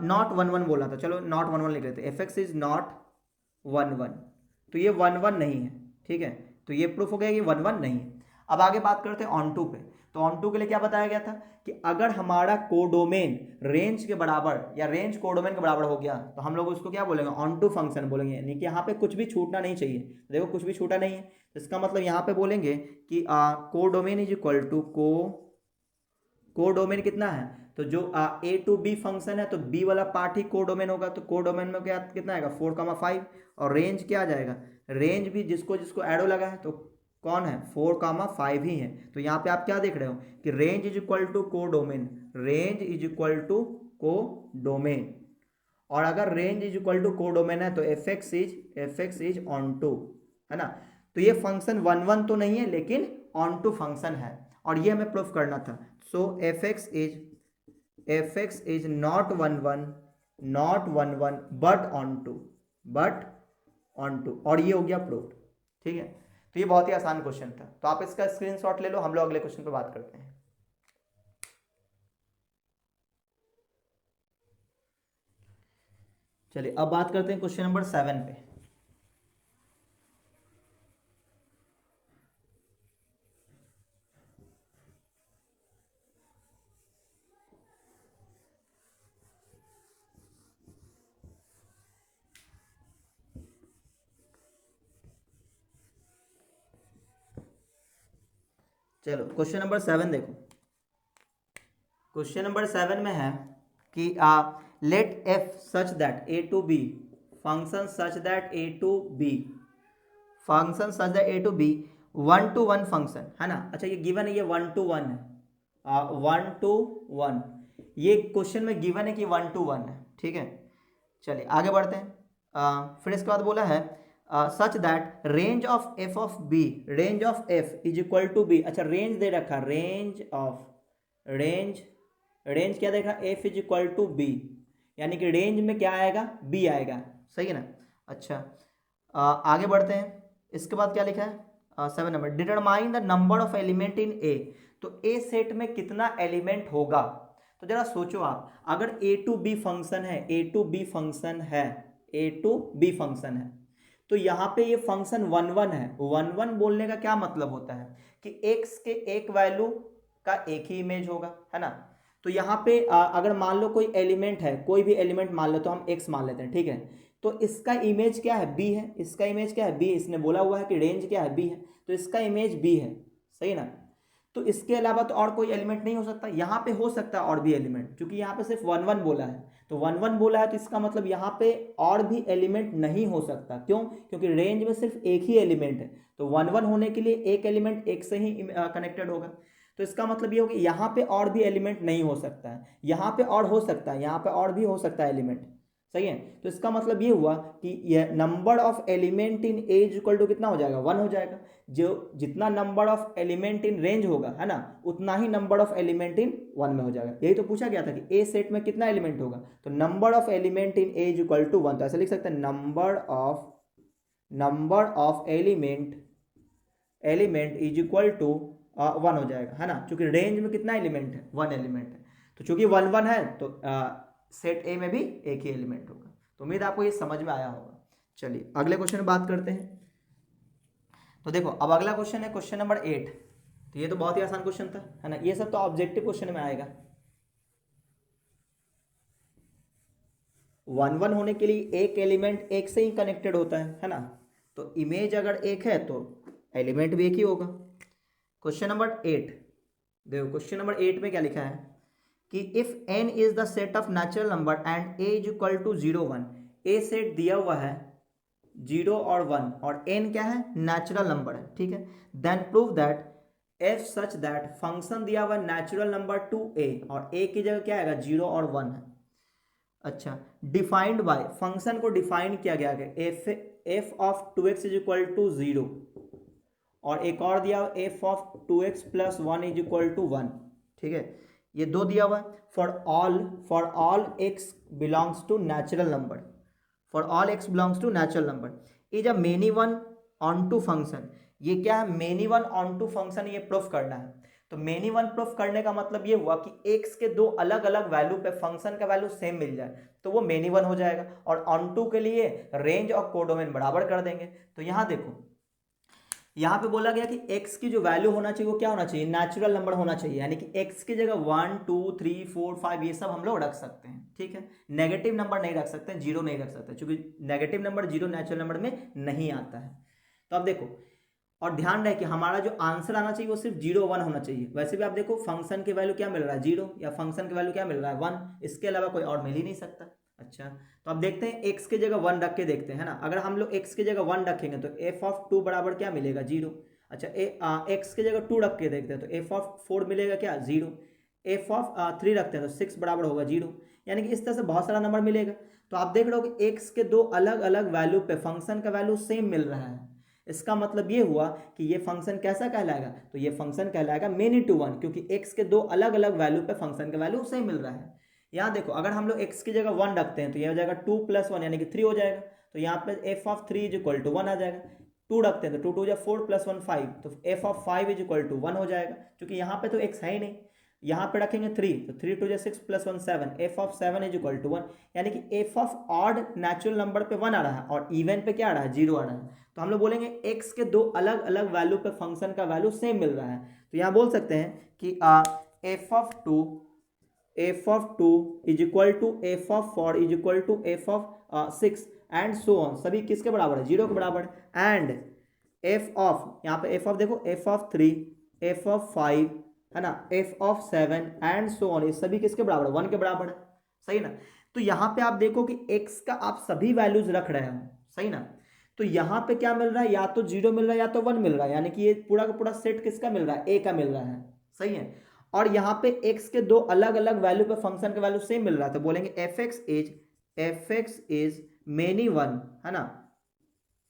नॉट 1 1 बोला था, चलो नॉट 1 1 लिख लेते हैं। एफ एक्स इज नॉट 1 1, तो ये 1 1 नहीं है, ठीक है। तो ये प्रूफ हो गया कि 1 1 नहीं है। अब आगे बात करते हैं ऑन टू पे। तो ऑन टू के लिए क्या बताया गया था कि अगर हमारा कोडोमेन रेंज के बराबर या रेंज कोडोमेन के बराबर हो गया तो हम लोग उसको क्या बोलेंगे, ऑन टू फंक्शन बोलेंगे, यानी कि यहाँ पे कुछ भी छूटना नहीं चाहिए। देखो कुछ भी छूटा नहीं है, तो इसका मतलब यहाँ पे बोलेंगे कि codomain is equal to codomain कितना है, तो जो ए टू बी फंक्शन है तो बी वाला पार्ट ही कोडोमेन होगा। तो कोडोमेन में क्या कितना आएगा, 4,5, और रेंज क्या आ जाएगा, रेंज भी जिसको जिसको एरो लगा है तो कौन है, 4,5 ही है। तो यहाँ पे आप क्या देख रहे हो कि range is equal to codomain, range is equal to codomain. और अगर range is equal to codomain है तो F x is onto, है ना। तो ये फंक्शन 1 1 तो नहीं है लेकिन ऑन टू फंक्शन है, और ये हमें प्रूफ करना था। So f x is not 1 1, not 1 1 but onto, और ये हो गया प्रूफ, ठीक है। तो ये बहुत ही आसान क्वेश्चन था, तो आप इसका स्क्रीनशॉट ले लो, हम लोग अगले क्वेश्चन पे बात करते हैं। चलिए अब बात करते हैं क्वेश्चन नंबर 7 पे। चलो क्वेश्चन नंबर 7 देखो। क्वेश्चन नंबर 7 में है कि let f such that a to B function such that a to B function such that a to b 1-to-1 function है ना। अच्छा ये गिवन है, ये 1-to-1 है, 1-to-1 ये क्वेश्चन में गिवन है कि 1-to-1 है, ठीक है। चलिए आगे बढ़ते हैं। फिर इसके बाद बोला है such that range of f of b, range of f is equal to b. अच्छा रेंज दे रखा, रेंज क्या देखा, f is equal to b, यानी कि रेंज में क्या आएगा, बी आएगा, सही है ना। अच्छा आगे बढ़ते हैं। इसके बाद क्या लिखा है 7 number, determine the number of element in A. तो ए सेट में कितना एलिमेंट होगा। तो जरा सोचो आप, अगर ए टू बी फंक्शन है, ए टू बी फंक्शन है, तो यहाँ पे ये फंक्शन 1-1 है। 1-1 बोलने का क्या मतलब होता है कि x के एक वैल्यू का एक ही इमेज होगा, है ना। तो यहाँ पे अगर मान लो कोई एलिमेंट है, कोई भी एलिमेंट मान लो, तो हम x मान लेते हैं, ठीक है। तो इसका इमेज क्या है, b है, इसका इमेज क्या है, b। इसने बोला हुआ है कि रेंज क्या है, b है, तो इसका इमेज b है, सही ना। तो इसके अलावा तो और कोई एलिमेंट नहीं हो सकता। यहाँ पे हो सकता है और भी एलिमेंट, क्योंकि यहाँ पे सिर्फ 1-1 बोला है। तो 1-1 बोला है तो इसका मतलब यहाँ पे और भी एलिमेंट नहीं हो सकता। क्यों, क्योंकि रेंज में सिर्फ एक ही एलिमेंट है। तो 1-1 होने के लिए एक एलिमेंट एक से ही कनेक्टेड होगा। तो इसका मतलब ये होगा यहाँ पे और भी एलिमेंट नहीं हो सकता है, यहाँ पे और हो सकता है, यहाँ पे और भी हो सकता है एलिमेंट, सही है। तो इसका मतलब ये हुआ कि यह number of element in A is equal to कितना हो जाएगा, 1 हो जाएगा। जो जितना number of element in range होगा, है ना, उतना ही नंबर ऑफ एलिमेंट इन 1 में हो जाएगा। यही तो पूछा गया था कि ए सेट में कितना एलिमेंट होगा। तो number of element in A is equal to 1। तो ऐसे लिख सकते हैं number of element is equal to 1 हो जाएगा, है ना। चूंकि रेंज में कितना एलिमेंट है, 1 एलिमेंट है। तो चूंकि 1-1 है तो सेट ए में भी एक ही एलिमेंट होगा। तो उम्मीद आपको ये समझ में आया होगा। चलिए अगले क्वेश्चन में बात करते हैं। तो देखो अब अगला क्वेश्चन है क्वेश्चन नंबर 8। तो ये तो बहुत ही आसान क्वेश्चन था, है ना। ये सब तो ऑब्जेक्टिव क्वेश्चन में आएगा। 1-1 होने के लिए एक एलिमेंट एक से ही कनेक्टेड होता है ना। तो इमेज अगर एक है तो एलिमेंट भी एक ही होगा। क्वेश्चन नंबर 8 देखो, क्वेश्चन नंबर 8 में क्या लिखा है कि if n is the set of natural number and a is equal to 0-1। A set दिया हुआ है 0 और 1 और n क्या है, नेचुरल नंबर है, ठीक है। Then prove that f such that function दिया हुआ नेचुरल नंबर टू a और a की जगह क्या आएगा, 0 और 1 है। अच्छा डिफाइंड बाय, फंक्शन को डिफाइन किया गया है f of 2x is equal to 0 और एक और दिया f of 2x plus 1 is equal to 1, ठीक है। ये दो दिया हुआ है। For all x belongs to natural number, for all x belongs to natural number is a many one onto function. ये क्या है, many one onto function, ये प्रूफ करना है। तो मेनी वन प्रूफ करने का मतलब ये हुआ कि x के दो अलग अलग वैल्यू पे फंक्शन का वैल्यू सेम मिल जाए तो वो मेनी वन हो जाएगा। और ऑन टू के लिए रेंज और कोडोमेन बराबर कर देंगे। तो यहाँ देखो, यहाँ पे बोला गया कि x की जो वैल्यू होना चाहिए वो क्या होना चाहिए, नेचुरल नंबर होना चाहिए। यानी कि x की जगह 1 2 3 4 5 ये सब हम लोग रख सकते हैं, ठीक है। नेगेटिव नंबर नहीं रख सकते, जीरो नहीं रख सकते, क्योंकि negative number zero natural number में नहीं आता है। तो अब देखो, और ध्यान रहे कि हमारा जो आंसर आना चाहिए वो सिर्फ 0-1 होना चाहिए। वैसे भी आप देखो फंक्शन की वैल्यू क्या मिल रहा है, 0, या फंक्शन की वैल्यू क्या मिल रहा है, 1। इसके अलावा कोई और मिल ही नहीं सकता। अच्छा तो अब देखते हैं x की जगह 1 रख के देखते हैं, है ना। अगर हम लोग x की जगह 1 रखेंगे तो f ऑफ 2 बराबर क्या मिलेगा, 0। अच्छा x की जगह 2 रख के देखते हैं तो f ऑफ 4 मिलेगा क्या, 0। f ऑफ 3 रखते हैं तो 6 बराबर होगा 0। यानी कि इस तरह से बहुत सारा नंबर मिलेगा। तो आप देख रहे हो कि x के दो अलग अलग वैल्यू पे फंक्शन का वैल्यू सेम मिल रहा है। इसका मतलब ये हुआ कि ये फंक्शन कैसा कहलाएगा, तो ये फंक्शन कहलाएगा मेनी टू वन, क्योंकि x के दो अलग अलग वैल्यू पे फंक्शन का वैल्यू सेम मिल रहा है। यहाँ देखो, अगर हम लोग x की जगह 1 रखते हैं तो यह हो जाएगा 2 + 1 यानी कि 3 हो जाएगा। तो यहाँ पे f of 3 is equal to 1 आ जाएगा। 2 रखते हैं तो 2 2 4 + 1 5, तो f of 5 is equal to 1 हो जाएगा। क्योंकि यहाँ पे तो x है ही नहीं। यहाँ पे रखेंगे 3 तो 3 2 6 + 1 7, f of 7 is equal to 1। यानी कि f of odd natural number पे 1 आ रहा है और इवन पे क्या आ रहा है, 0 आ रहा है। तो हम लोग बोलेंगे x के दो अलग अलग वैल्यू पे फंक्शन का वैल्यू सेम मिल रहा है। तो यहाँ बोल सकते हैं कि f of 2 is equal to f of 4 is equal to f of 6 and so on, सभी किसके बराबर है, 0 के बराबर है। एंड f ऑफ, यहाँ पे f ऑफ देखो, f ऑफ 3 f ऑफ 5 है ना, f of 7 and so on, ये सभी किसके बराबर है, 1 के बराबर है, सही ना। तो यहाँ पे आप देखो कि x का आप सभी वैल्यूज रख रहे हो, सही ना। तो यहाँ पे क्या मिल रहा है, या तो 0 मिल रहा है या तो 1 मिल रहा है, यानी कि ये पूरा का पूरा सेट किसका मिल रहा है, a का मिल रहा है, सही है। और यहाँ पे x के दो अलग अलग वैल्यू पे फंक्शन का वैल्यू सेम मिल रहा है, तो बोलेंगे F x is many one, है ना,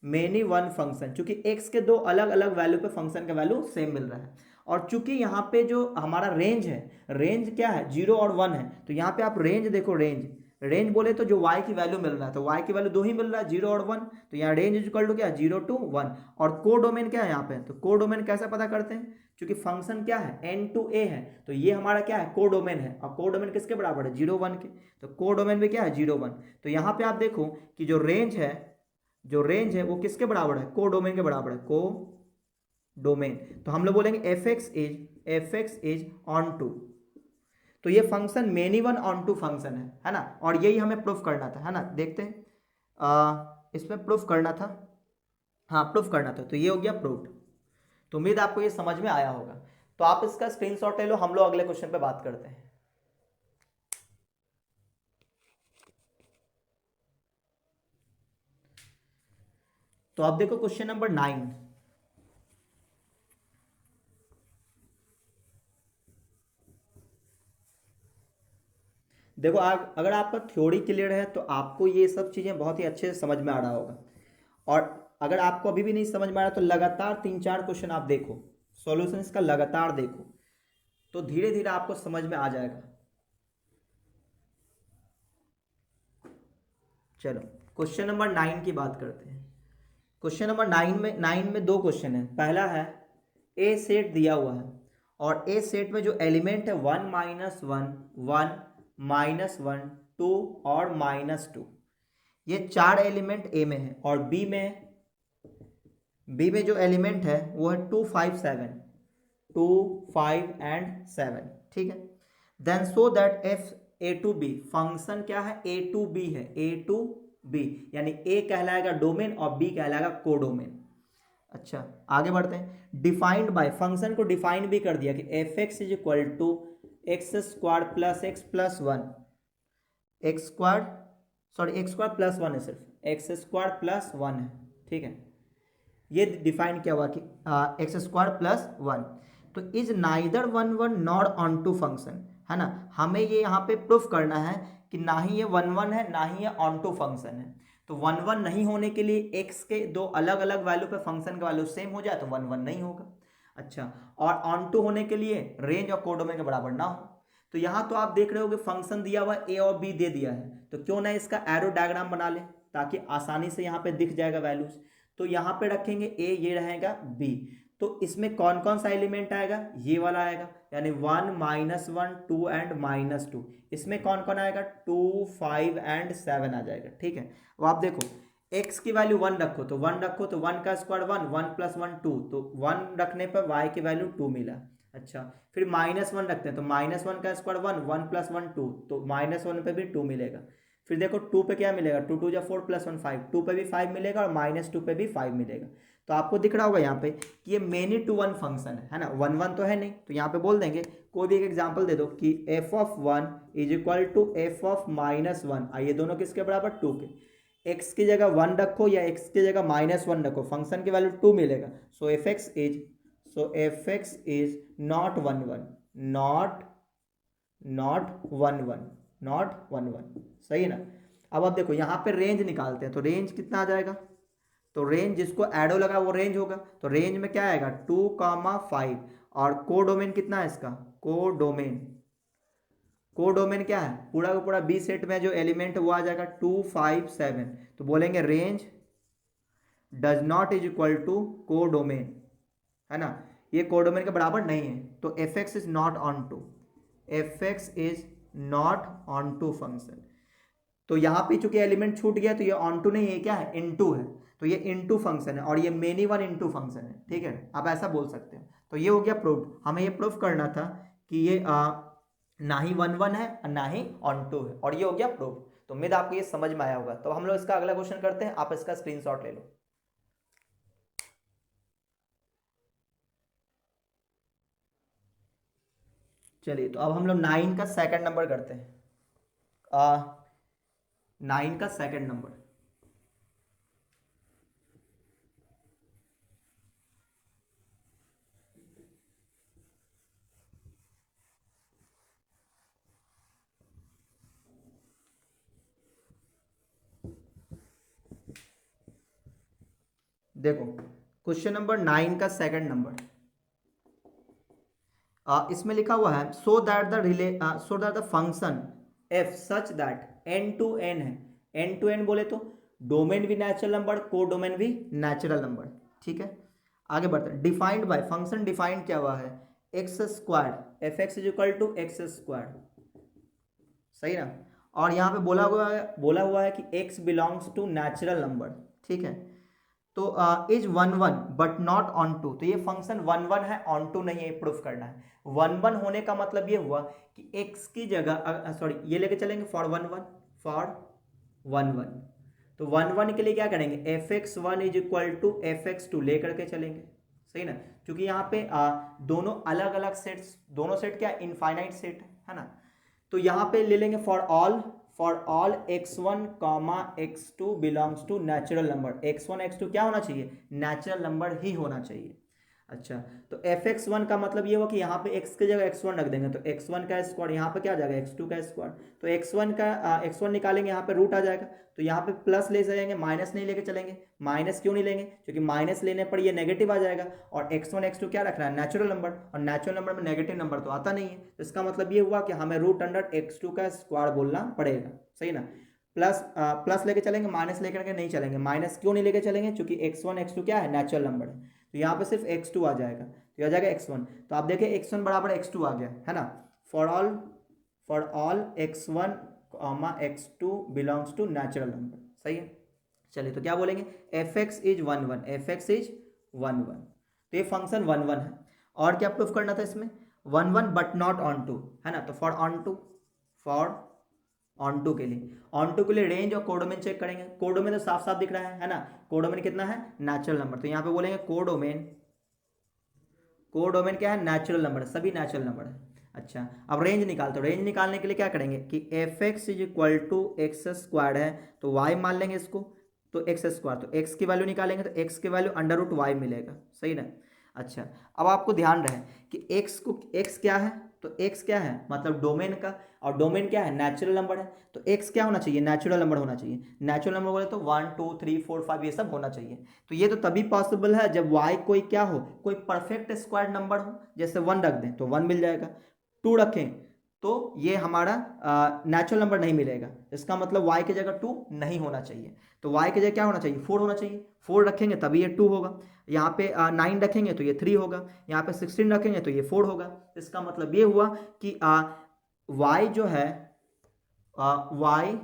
मेनी वन फंक्शन, चूंकि x के दो अलग अलग वैल्यू पे फंक्शन का वैल्यू सेम मिल रहा है। और चूंकि यहाँ पे जो हमारा रेंज है, रेंज क्या है, 0 और 1 है, तो यहाँ पे आप रेंज देखो, रेंज बोले तो जो y की वैल्यू मिल रहा है, तो y की वैल्यू दो ही मिल रहा है, 0 और 1, तो यहाँ रेंज इज इक्वल टू क्या, 0 to 1। और को डोमेन क्या है यहाँ पे, तो को डोमेन कैसे पता करते हैं, क्योंकि फंक्शन क्या है, n to a है, तो ये हमारा क्या है, को डोमेन है, और को डोमेन किसके बराबर है, 0 1 के, तो को डोमेन भी क्या है, 0 1। तो यहाँ पे आप देखो कि जो रेंज है वो किसके बराबर है, को डोमेन के बराबर है, को डोमेन। तो हम लोग बोलेंगे F x is onto, तो ये function many one onto function है ना, और यही हमें प्रूफ करना था, है ना। देखते हैं इसमें प्रूफ करना था, हाँ प्रूफ करना था, तो ये हो गया प्रूफ। तो उम्मीद आपको ये समझ में आया होगा। तो आप इसका स्क्रीनशॉट ले लो, हम लोग अगले क्वेश्चन पे बात करते हैं। तो आप देखो क्वेश्चन नंबर 9। देखो अगर आपका थ्योरी क्लियर है तो आपको ये सब चीज़ें बहुत ही अच्छे से समझ में आ रहा होगा। और अगर आपको अभी भी नहीं समझ में आ रहा तो लगातार 3-4 क्वेश्चन आप देखो, सॉल्यूशन इसका लगातार देखो, तो धीरे धीरे आपको समझ में आ जाएगा। चलो क्वेश्चन नंबर 9 की बात करते हैं। क्वेश्चन नंबर 9 में दो क्वेश्चन है। पहला है ए सेट दिया हुआ है, और ए सेट में जो एलिमेंट है 1 -1 1 -1 2 और -2, ये चार एलिमेंट ए में है, और बी में जो एलिमेंट है वो है 2 5 7, 2 5 एंड 7, ठीक है। Then so that F A to B, function क्या है, ए टू बी है, ए टू बी, यानी ए कहलाएगा डोमेन और बी कहलाएगा कोडोमेन। अच्छा आगे बढ़ते हैं। डिफाइंड बाय, फंक्शन को डिफाइन भी कर दिया कि F x is equal to x square plus X plus one, X square sorry X square plus one है, सिर्फ एक्स स्क्वायर प्लस वन है, ठीक है। ये डिफाइन किया हुआ कि एक्स स्क्वायर प्लस वन, तो is neither 1 1 not onto function, है ना। हमें ये यहाँ पे प्रूफ करना है कि ना ही ये 1 1 है, ना ही ये ऑन टू फंक्शन है। तो 1 1 नहीं होने के लिए एक्स के दो अलग अलग वैल्यू पे फंक्शन का वैल्यू सेम हो जाए तो 1 1 नहीं होगा। अच्छा, और ऑन टू होने के लिए रेंज और कोडोमेन के बराबर ना हो। तो यहाँ तो आप देख रहे हो कि फंक्शन दिया हुआ ए और बी दे दिया है, तो क्यों ना इसका एरो डायग्राम बना ले, ताकि आसानी से यहाँ पे दिख जाएगा वैल्यूज। तो यहाँ पे रखेंगे ए, ये रहेगा बी, तो इसमें कौन कौन सा एलिमेंट आएगा, ये वाला आएगा, यानी 1 -1 2 एंड -2। इसमें कौन कौन आएगा, 2 5 एंड 7 आ जाएगा, ठीक है। अब आप देखो x की वैल्यू 1 रखो तो 1 रखो, तो 1 का स्क्वायर 1, 1 + 1 2, तो 1 रखने पर y की वैल्यू 2 मिला। अच्छा, फिर -1 रखते हैं तो -1 का स्क्वायर 1, 1 + 1 2, तो -1 पे भी 2 मिलेगा। फिर देखो 2 पे क्या मिलेगा, 2 2 4 + 1 5, 2 पे भी 5 मिलेगा और -2 पे भी 5 मिलेगा। तो आपको दिख रहा होगा यहाँ पे कि ये मेनी टू वन फंक्शन है ना, 1 1 तो है नहीं, तो यहाँ पे बोल देंगे कोई भी एक एग्जांपल दे दो कि f(1) is equal to f(-1), आइए दोनों किसके बराबर, 2 के। x की जगह 1 रखो या x की जगह -1 रखो, फंक्शन की वैल्यू 2 मिलेगा। So f x is not 1 1, not 1 1, not 1 1, सही है ना। अब आप देखो यहाँ पे रेंज निकालते हैं, तो रेंज कितना आ जाएगा, तो रेंज जिसको एडो लगा वो रेंज होगा, तो रेंज में क्या आएगा 2, 5, और कोडोमेन कितना है इसका, कोडोमेन क्या है, पूरा का पूरा बी सेट में जो एलिमेंट वो आ जाएगा 2 5 7, तो बोलेंगे range does not is equal to codomain, है ना, ये कोडोमेन के बराबर नहीं है, तो F x is not onto, F x is not onto function. तो यहाँ पे चूंकि एलिमेंट छूट गया तो ये ऑन टू नहीं है, क्या है, इनटू है, तो ये इनटू फंक्शन है, और ये मेनी वन इनटू फंक्शन है, ठीक है, आप ऐसा बोल सकते हो। तो ये हो गया प्रूफ, हमें ये प्रूफ करना था कि ये ना ही 1 1 है और ना ही ऑन टू है, और ये हो गया प्रूफ। तो उम्मीद आपको ये समझ में आया होगा। तो हम लोग इसका अगला क्वेश्चन करते हैं, आप इसका स्क्रीनशॉट ले लो। चलिए, तो अब हम लोग 9 का सेकंड नंबर करते हैं। 9 का सेकंड नंबर। देखो क्वेश्चन नंबर 9 का सेकंड नंबर, इसमें लिखा हुआ है so that the function F such that N to N है। एन टू एन बोले तो डोमेन भी नेचुरल नंबर, को डोमेन भी नेचुरल नंबर। ठीक है, आगे बढ़ते हैं। डिफाइंड बाय, फंक्शन डिफाइंड क्या हुआ है, X square F x is equal to x square, सही ना। और यहाँ पे बोला हुआ है कि x belongs to natural number. ठीक है, तो is one one but not onto, तो ये फंक्शन वन वन है, ऑन टू नहीं है, प्रूफ करना है। वन वन होने का मतलब ये हुआ कि x की जगह सॉरी ये लेके चलेंगे for one one, for one one, तो वन वन के लिए क्या करेंगे, F x one is equal to F x two लेकर के चलेंगे, सही ना। क्योंकि यहाँ पे दोनों अलग अलग सेट्स, दोनों सेट क्या इनफाइनाइट सेट है ना। तो यहाँ पे ले लेंगे for all x1 comma x2 belongs to natural number. x1 x2 क्या होना चाहिए, नेचुरल नंबर ही होना चाहिए। अच्छा, तो fx1 का मतलब ये हुआ कि यहाँ पे x की जगह x1 रख देंगे, तो x1 का स्क्वायर, यहाँ पे क्या आ जाएगा x2 का स्क्वायर, तो x1 निकालेंगे, यहाँ पे रूट आ जाएगा, तो यहाँ पे प्लस ले जाएंगे, माइनस नहीं लेके चलेंगे। माइनस क्यों नहीं लेंगे, क्योंकि माइनस लेने पर ये नेगेटिव आ जाएगा, और x1 x2 क्या रखना है, नेचुरल नंबर, और नेचुरल नंबर में नेगेटिव नंबर तो आता नहीं है, तो इसका मतलब ये हुआ कि हमें रूट अंडर x2 का स्क्वायर बोलना पड़ेगा, सही ना। प्लस लेके चलेंगे, माइनस लेकर के नहीं चलेंगे। माइनस क्यों नहीं लेके चलेंगे, क्योंकि x1 x2 क्या है, नेचुरल नंबर है, तो यहाँ पे सिर्फ x2 आ जाएगा, तो ये आ जाएगा x1। तो आप देखिए x1 बराबर x2 आ गया है ना। For all x1 x2 belongs to natural number, सही है। चलिए तो क्या बोलेंगे, F x is one one, F x is one one, तो ये फंक्शन वन वन है। और क्या प्रूफ करना था इसमें, one one but not onto, है ना। तो फॉर ऑन टू के लिए रेंज और कोडोमेन चेक करेंगे। कोडोमेन तो साफ साफ दिख रहा है ना, कोडोमेन कितना है, नेचुरल नंबर, तो यहाँ पे बोलेंगे कोडोमेन क्या है, नेचुरल नंबर, सभी नेचुरल नंबर है। अच्छा, अब रेंज निकालते, रेंज निकालने के लिए क्या करेंगे कि F x is equal to x square है, तो वाई मान लेंगे इसको, तो एक्स स्क्वायर, तो एक्स की वैल्यू निकालेंगे तो एक्स की वैल्यू अंडर रूट वाई मिलेगा, सही ना। अच्छा, अब आपको ध्यान रहे कि एक्स क्या है, तो x क्या है, मतलब डोमेन का, और डोमेन क्या है, नेचुरल नंबर है, तो x क्या होना चाहिए, नेचुरल नंबर होना चाहिए। नेचुरल नंबर बोले तो 1 2 3 4 5 ये सब होना चाहिए। तो ये तो तभी पॉसिबल है जब y कोई क्या हो, कोई परफेक्ट स्क्वायर नंबर हो, जैसे 1 रख दें तो 1 मिल जाएगा, 2 रखें तो ये हमारा नेचुरल नंबर नहीं मिलेगा, इसका मतलब y की जगह 2 नहीं होना चाहिए, तो y की जगह क्या होना चाहिए, 4 होना चाहिए। 4 रखेंगे तभी ये 2 होगा, यहाँ पे 9 रखेंगे तो ये 3 होगा, यहाँ पे 16 रखेंगे तो ये 4 होगा। इसका मतलब ये हुआ कि y जो है y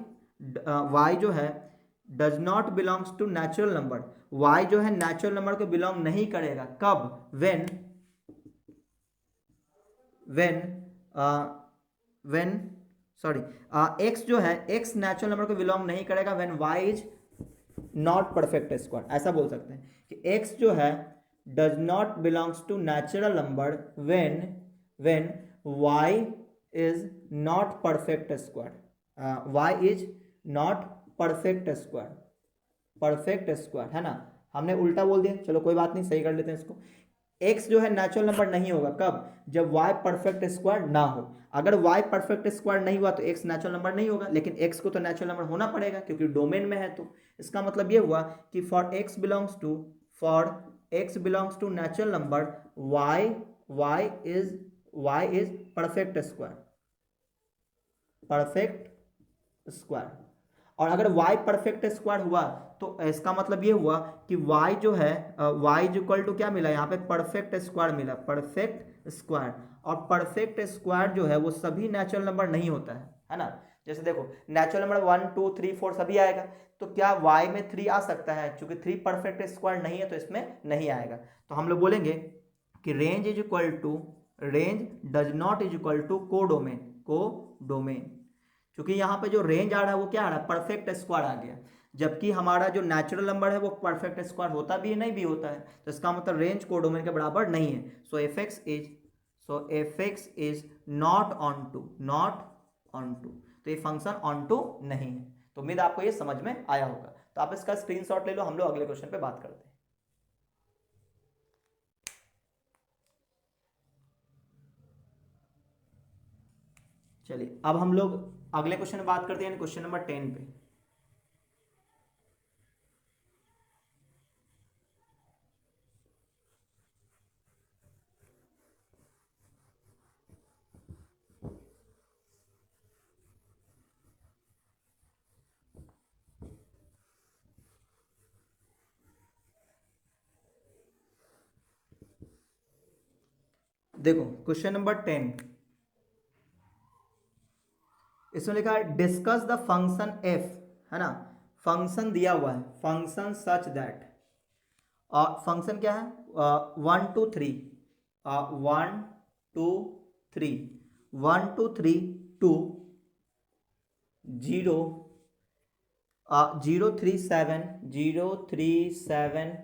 जो है does not belongs to natural number, y जो है नेचुरल नंबर को बिलोंग नहीं करेगा, कब, व्हेन x जो है, x नेचुरल नंबर को बिलोंग नहीं करेगा when y is not perfect square, ऐसा बोल सकते हैं कि x जो है does not belongs to natural number when y is not perfect square, y is not perfect square है ना। हमने उल्टा बोल दिया, चलो कोई बात नहीं, सही कर लेते हैं इसको। x जो है नेचुरल नंबर नहीं होगा, कब, जब y परफेक्ट स्क्वायर ना हो। अगर y परफेक्ट स्क्वायर नहीं हुआ तो x नेचुरल नंबर नहीं होगा, लेकिन x को तो नेचुरल नंबर होना पड़ेगा क्योंकि डोमेन में है। तो इसका मतलब ये हुआ कि for x belongs to natural number y is perfect square. और अगर y परफेक्ट स्क्वायर हुआ तो इसका मतलब ये हुआ कि y जो है y इज इक्वल टू क्या मिला, यहाँ पे परफेक्ट स्क्वायर मिला, परफेक्ट स्क्वायर। और परफेक्ट स्क्वायर जो है वो सभी नेचुरल नंबर नहीं होता है ना। जैसे देखो नेचुरल नंबर 1 2 3 4 सभी आएगा, तो क्या y में 3 आ सकता है, क्योंकि 3 परफेक्ट स्क्वायर नहीं है तो इसमें नहीं आएगा। तो हम लोग बोलेंगे कि range does not is equal to codomain, क्योंकि यहाँ पे जो रेंज आ रहा है वो क्या आ रहा है, परफेक्ट स्क्वायर आ गया, जबकि हमारा जो नेचुरल नंबर है वो परफेक्ट स्क्वायर होता भी है, नहीं भी होता है, तो इसका मतलब रेंज कोडोमेन के बराबर नहीं है। So f x is not onto, तो ये फंक्शन ऑन टू नहीं है। तो उम्मीद आपको ये समझ में आया होगा। तो आप इसका स्क्रीनशॉट ले लो, हम लोग अगले क्वेश्चन पे बात करते हैं। चलिए अब हम लोग अगले क्वेश्चन में बात करते हैं, क्वेश्चन नंबर 10 पे। देखो क्वेश्चन नंबर 10, इसमें लिखा है डिस्कस द फंक्शन एफ, है ना। फंक्शन दिया हुआ है, फंक्शन सच दैट, फंक्शन क्या है, 1 2 3, 1 2 3, 1 2 3 2 0 0 3 7 0 3 7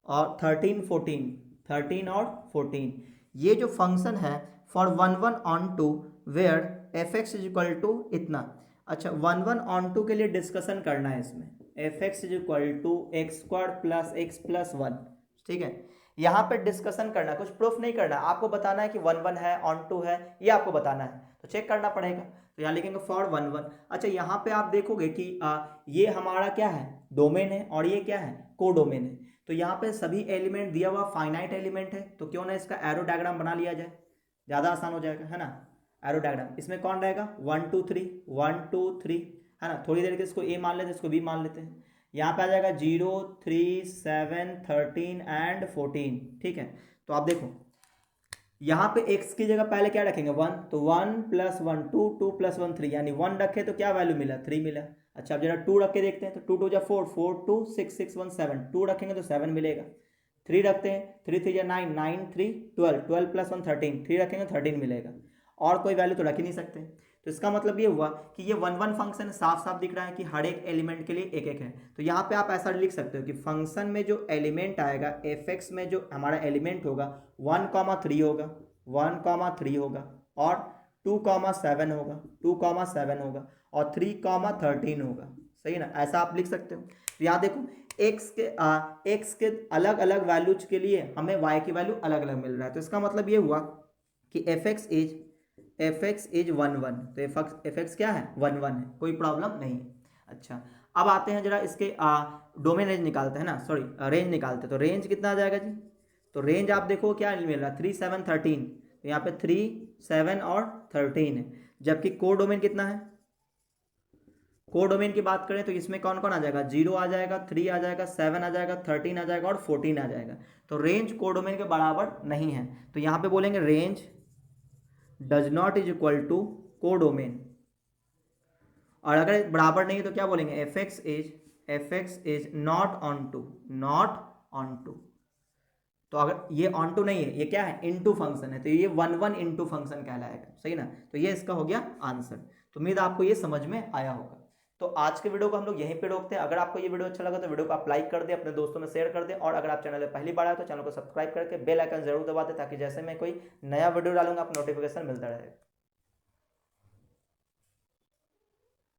और 13 14, 13 और 14, ये जो फंक्शन है for 1 1 on 2 where F x is equal to इतना। अच्छा 1 1 ऑन 2 के लिए डिस्कशन करना है इसमें, F x is equal to x square plus X plus 1, ठीक है। यहाँ पे डिस्कशन करना, कुछ प्रूफ नहीं करना, आपको बताना है कि 1 1 है, ऑन 2 है, ये आपको बताना है, तो चेक करना पड़ेगा। तो यहाँ लिखेंगे फॉर 1 1। अच्छा यहाँ पे आप देखोगे कि ये हमारा क्या है, डोमेन है, और ये क्या है, को डोमेन है। तो यहाँ पे सभी एलिमेंट दिया हुआ फाइनाइट एलिमेंट है, तो क्यों ना इसका एरो डायग्राम बना लिया जाए, ज़्यादा आसान हो जाएगा, है ना। एरो डायग्राम इसमें कौन रहेगा, 1 2 3 1 2 3, है ना। थोड़ी देर के इसको ए मान लेते हैं, इसको बी मान लेते हैं। यहाँ पे आ जाएगा 0 3 7 13 एंड 14, ठीक है। तो आप देखो यहाँ पे x की जगह पहले क्या रखेंगे, 1, तो 1 + 1 2 2 + 1 3, यानी 1 रखे तो क्या वैल्यू मिला, 3 मिला। अच्छा अब जरा 2 रख के देखते हैं, तो 2 2 जा 4 4 2 6 6 1 7, 2 रखेंगे तो 7 मिलेगा। 3 रखते हैं, 3 3 जा 9 9 3 12 12 + 1 13, 3 रखेंगे 13 मिलेगा, और कोई वैल्यू तो रख ही नहीं सकते। तो इसका मतलब ये हुआ कि ये 1 1 फंक्शन साफ साफ दिख रहा है कि हर एक एलिमेंट के लिए एक एक है। तो यहाँ पे आप ऐसा लिख सकते हो कि फंक्शन में जो एलिमेंट आएगा, एफ एक्स में जो हमारा एलिमेंट होगा 1 3 होगा, 1 3 होगा, और 2 7 होगा, 2 7 होगा, और 3 13 होगा, सही है ना। ऐसा आप लिख सकते हो। तो यहाँ देखो एक्स के अलग अलग वैल्यूज के लिए हमें वाई की वैल्यू अलग अलग मिल रहा है। तो इसका मतलब ये हुआ कि एफ एक्स इज 1 1, तो एफ एक्स क्या है, 1 1 है, कोई प्रॉब्लम नहीं है। अच्छा अब आते हैं जरा इसके डोमेन रेंज निकालते हैं ना, सॉरी रेंज निकालते हैं। तो रेंज कितना आ जाएगा जी, तो रेंज आप देखो क्या मिल रहा है, 3 7 13, तो यहाँ पे 3 7 और 13 है। जबकि को डोमेन कितना है, को डोमेन की बात करें तो इसमें कौन कौन आ जाएगा, 0 आ जाएगा, 3 आ जाएगा, 7 आ जाएगा, 13 आ जाएगा, और 14 आ जाएगा। तो रेंज को डोमेन के बराबर नहीं है, तो यहाँ पे बोलेंगे range does not is equal to codomain. और अगर बराबर नहीं है तो क्या बोलेंगे, F x is not onto. तो अगर ये ऑन टू नहीं है, ये क्या है, इनटू फंक्शन है, तो ये 1 1 इनटू फंक्शन कहलाएगा, सही ना। तो ये इसका हो गया आंसर। तो उम्मीद आपको ये समझ में आया होगा। तो आज के वीडियो को हम लोग यहीं पे रोकते हैं। अगर आपको ये वीडियो अच्छा लगा तो वीडियो को आप लाइक कर दें, अपने दोस्तों में शेयर कर दें, और अगर आप चैनल में पहली बार आए तो चैनल को सब्सक्राइब करके बेल आइकन जरूर दबा दें, ताकि जैसे मैं कोई नया वीडियो डालूंगा आपको नोटिफिकेशन मिलता रहेगा।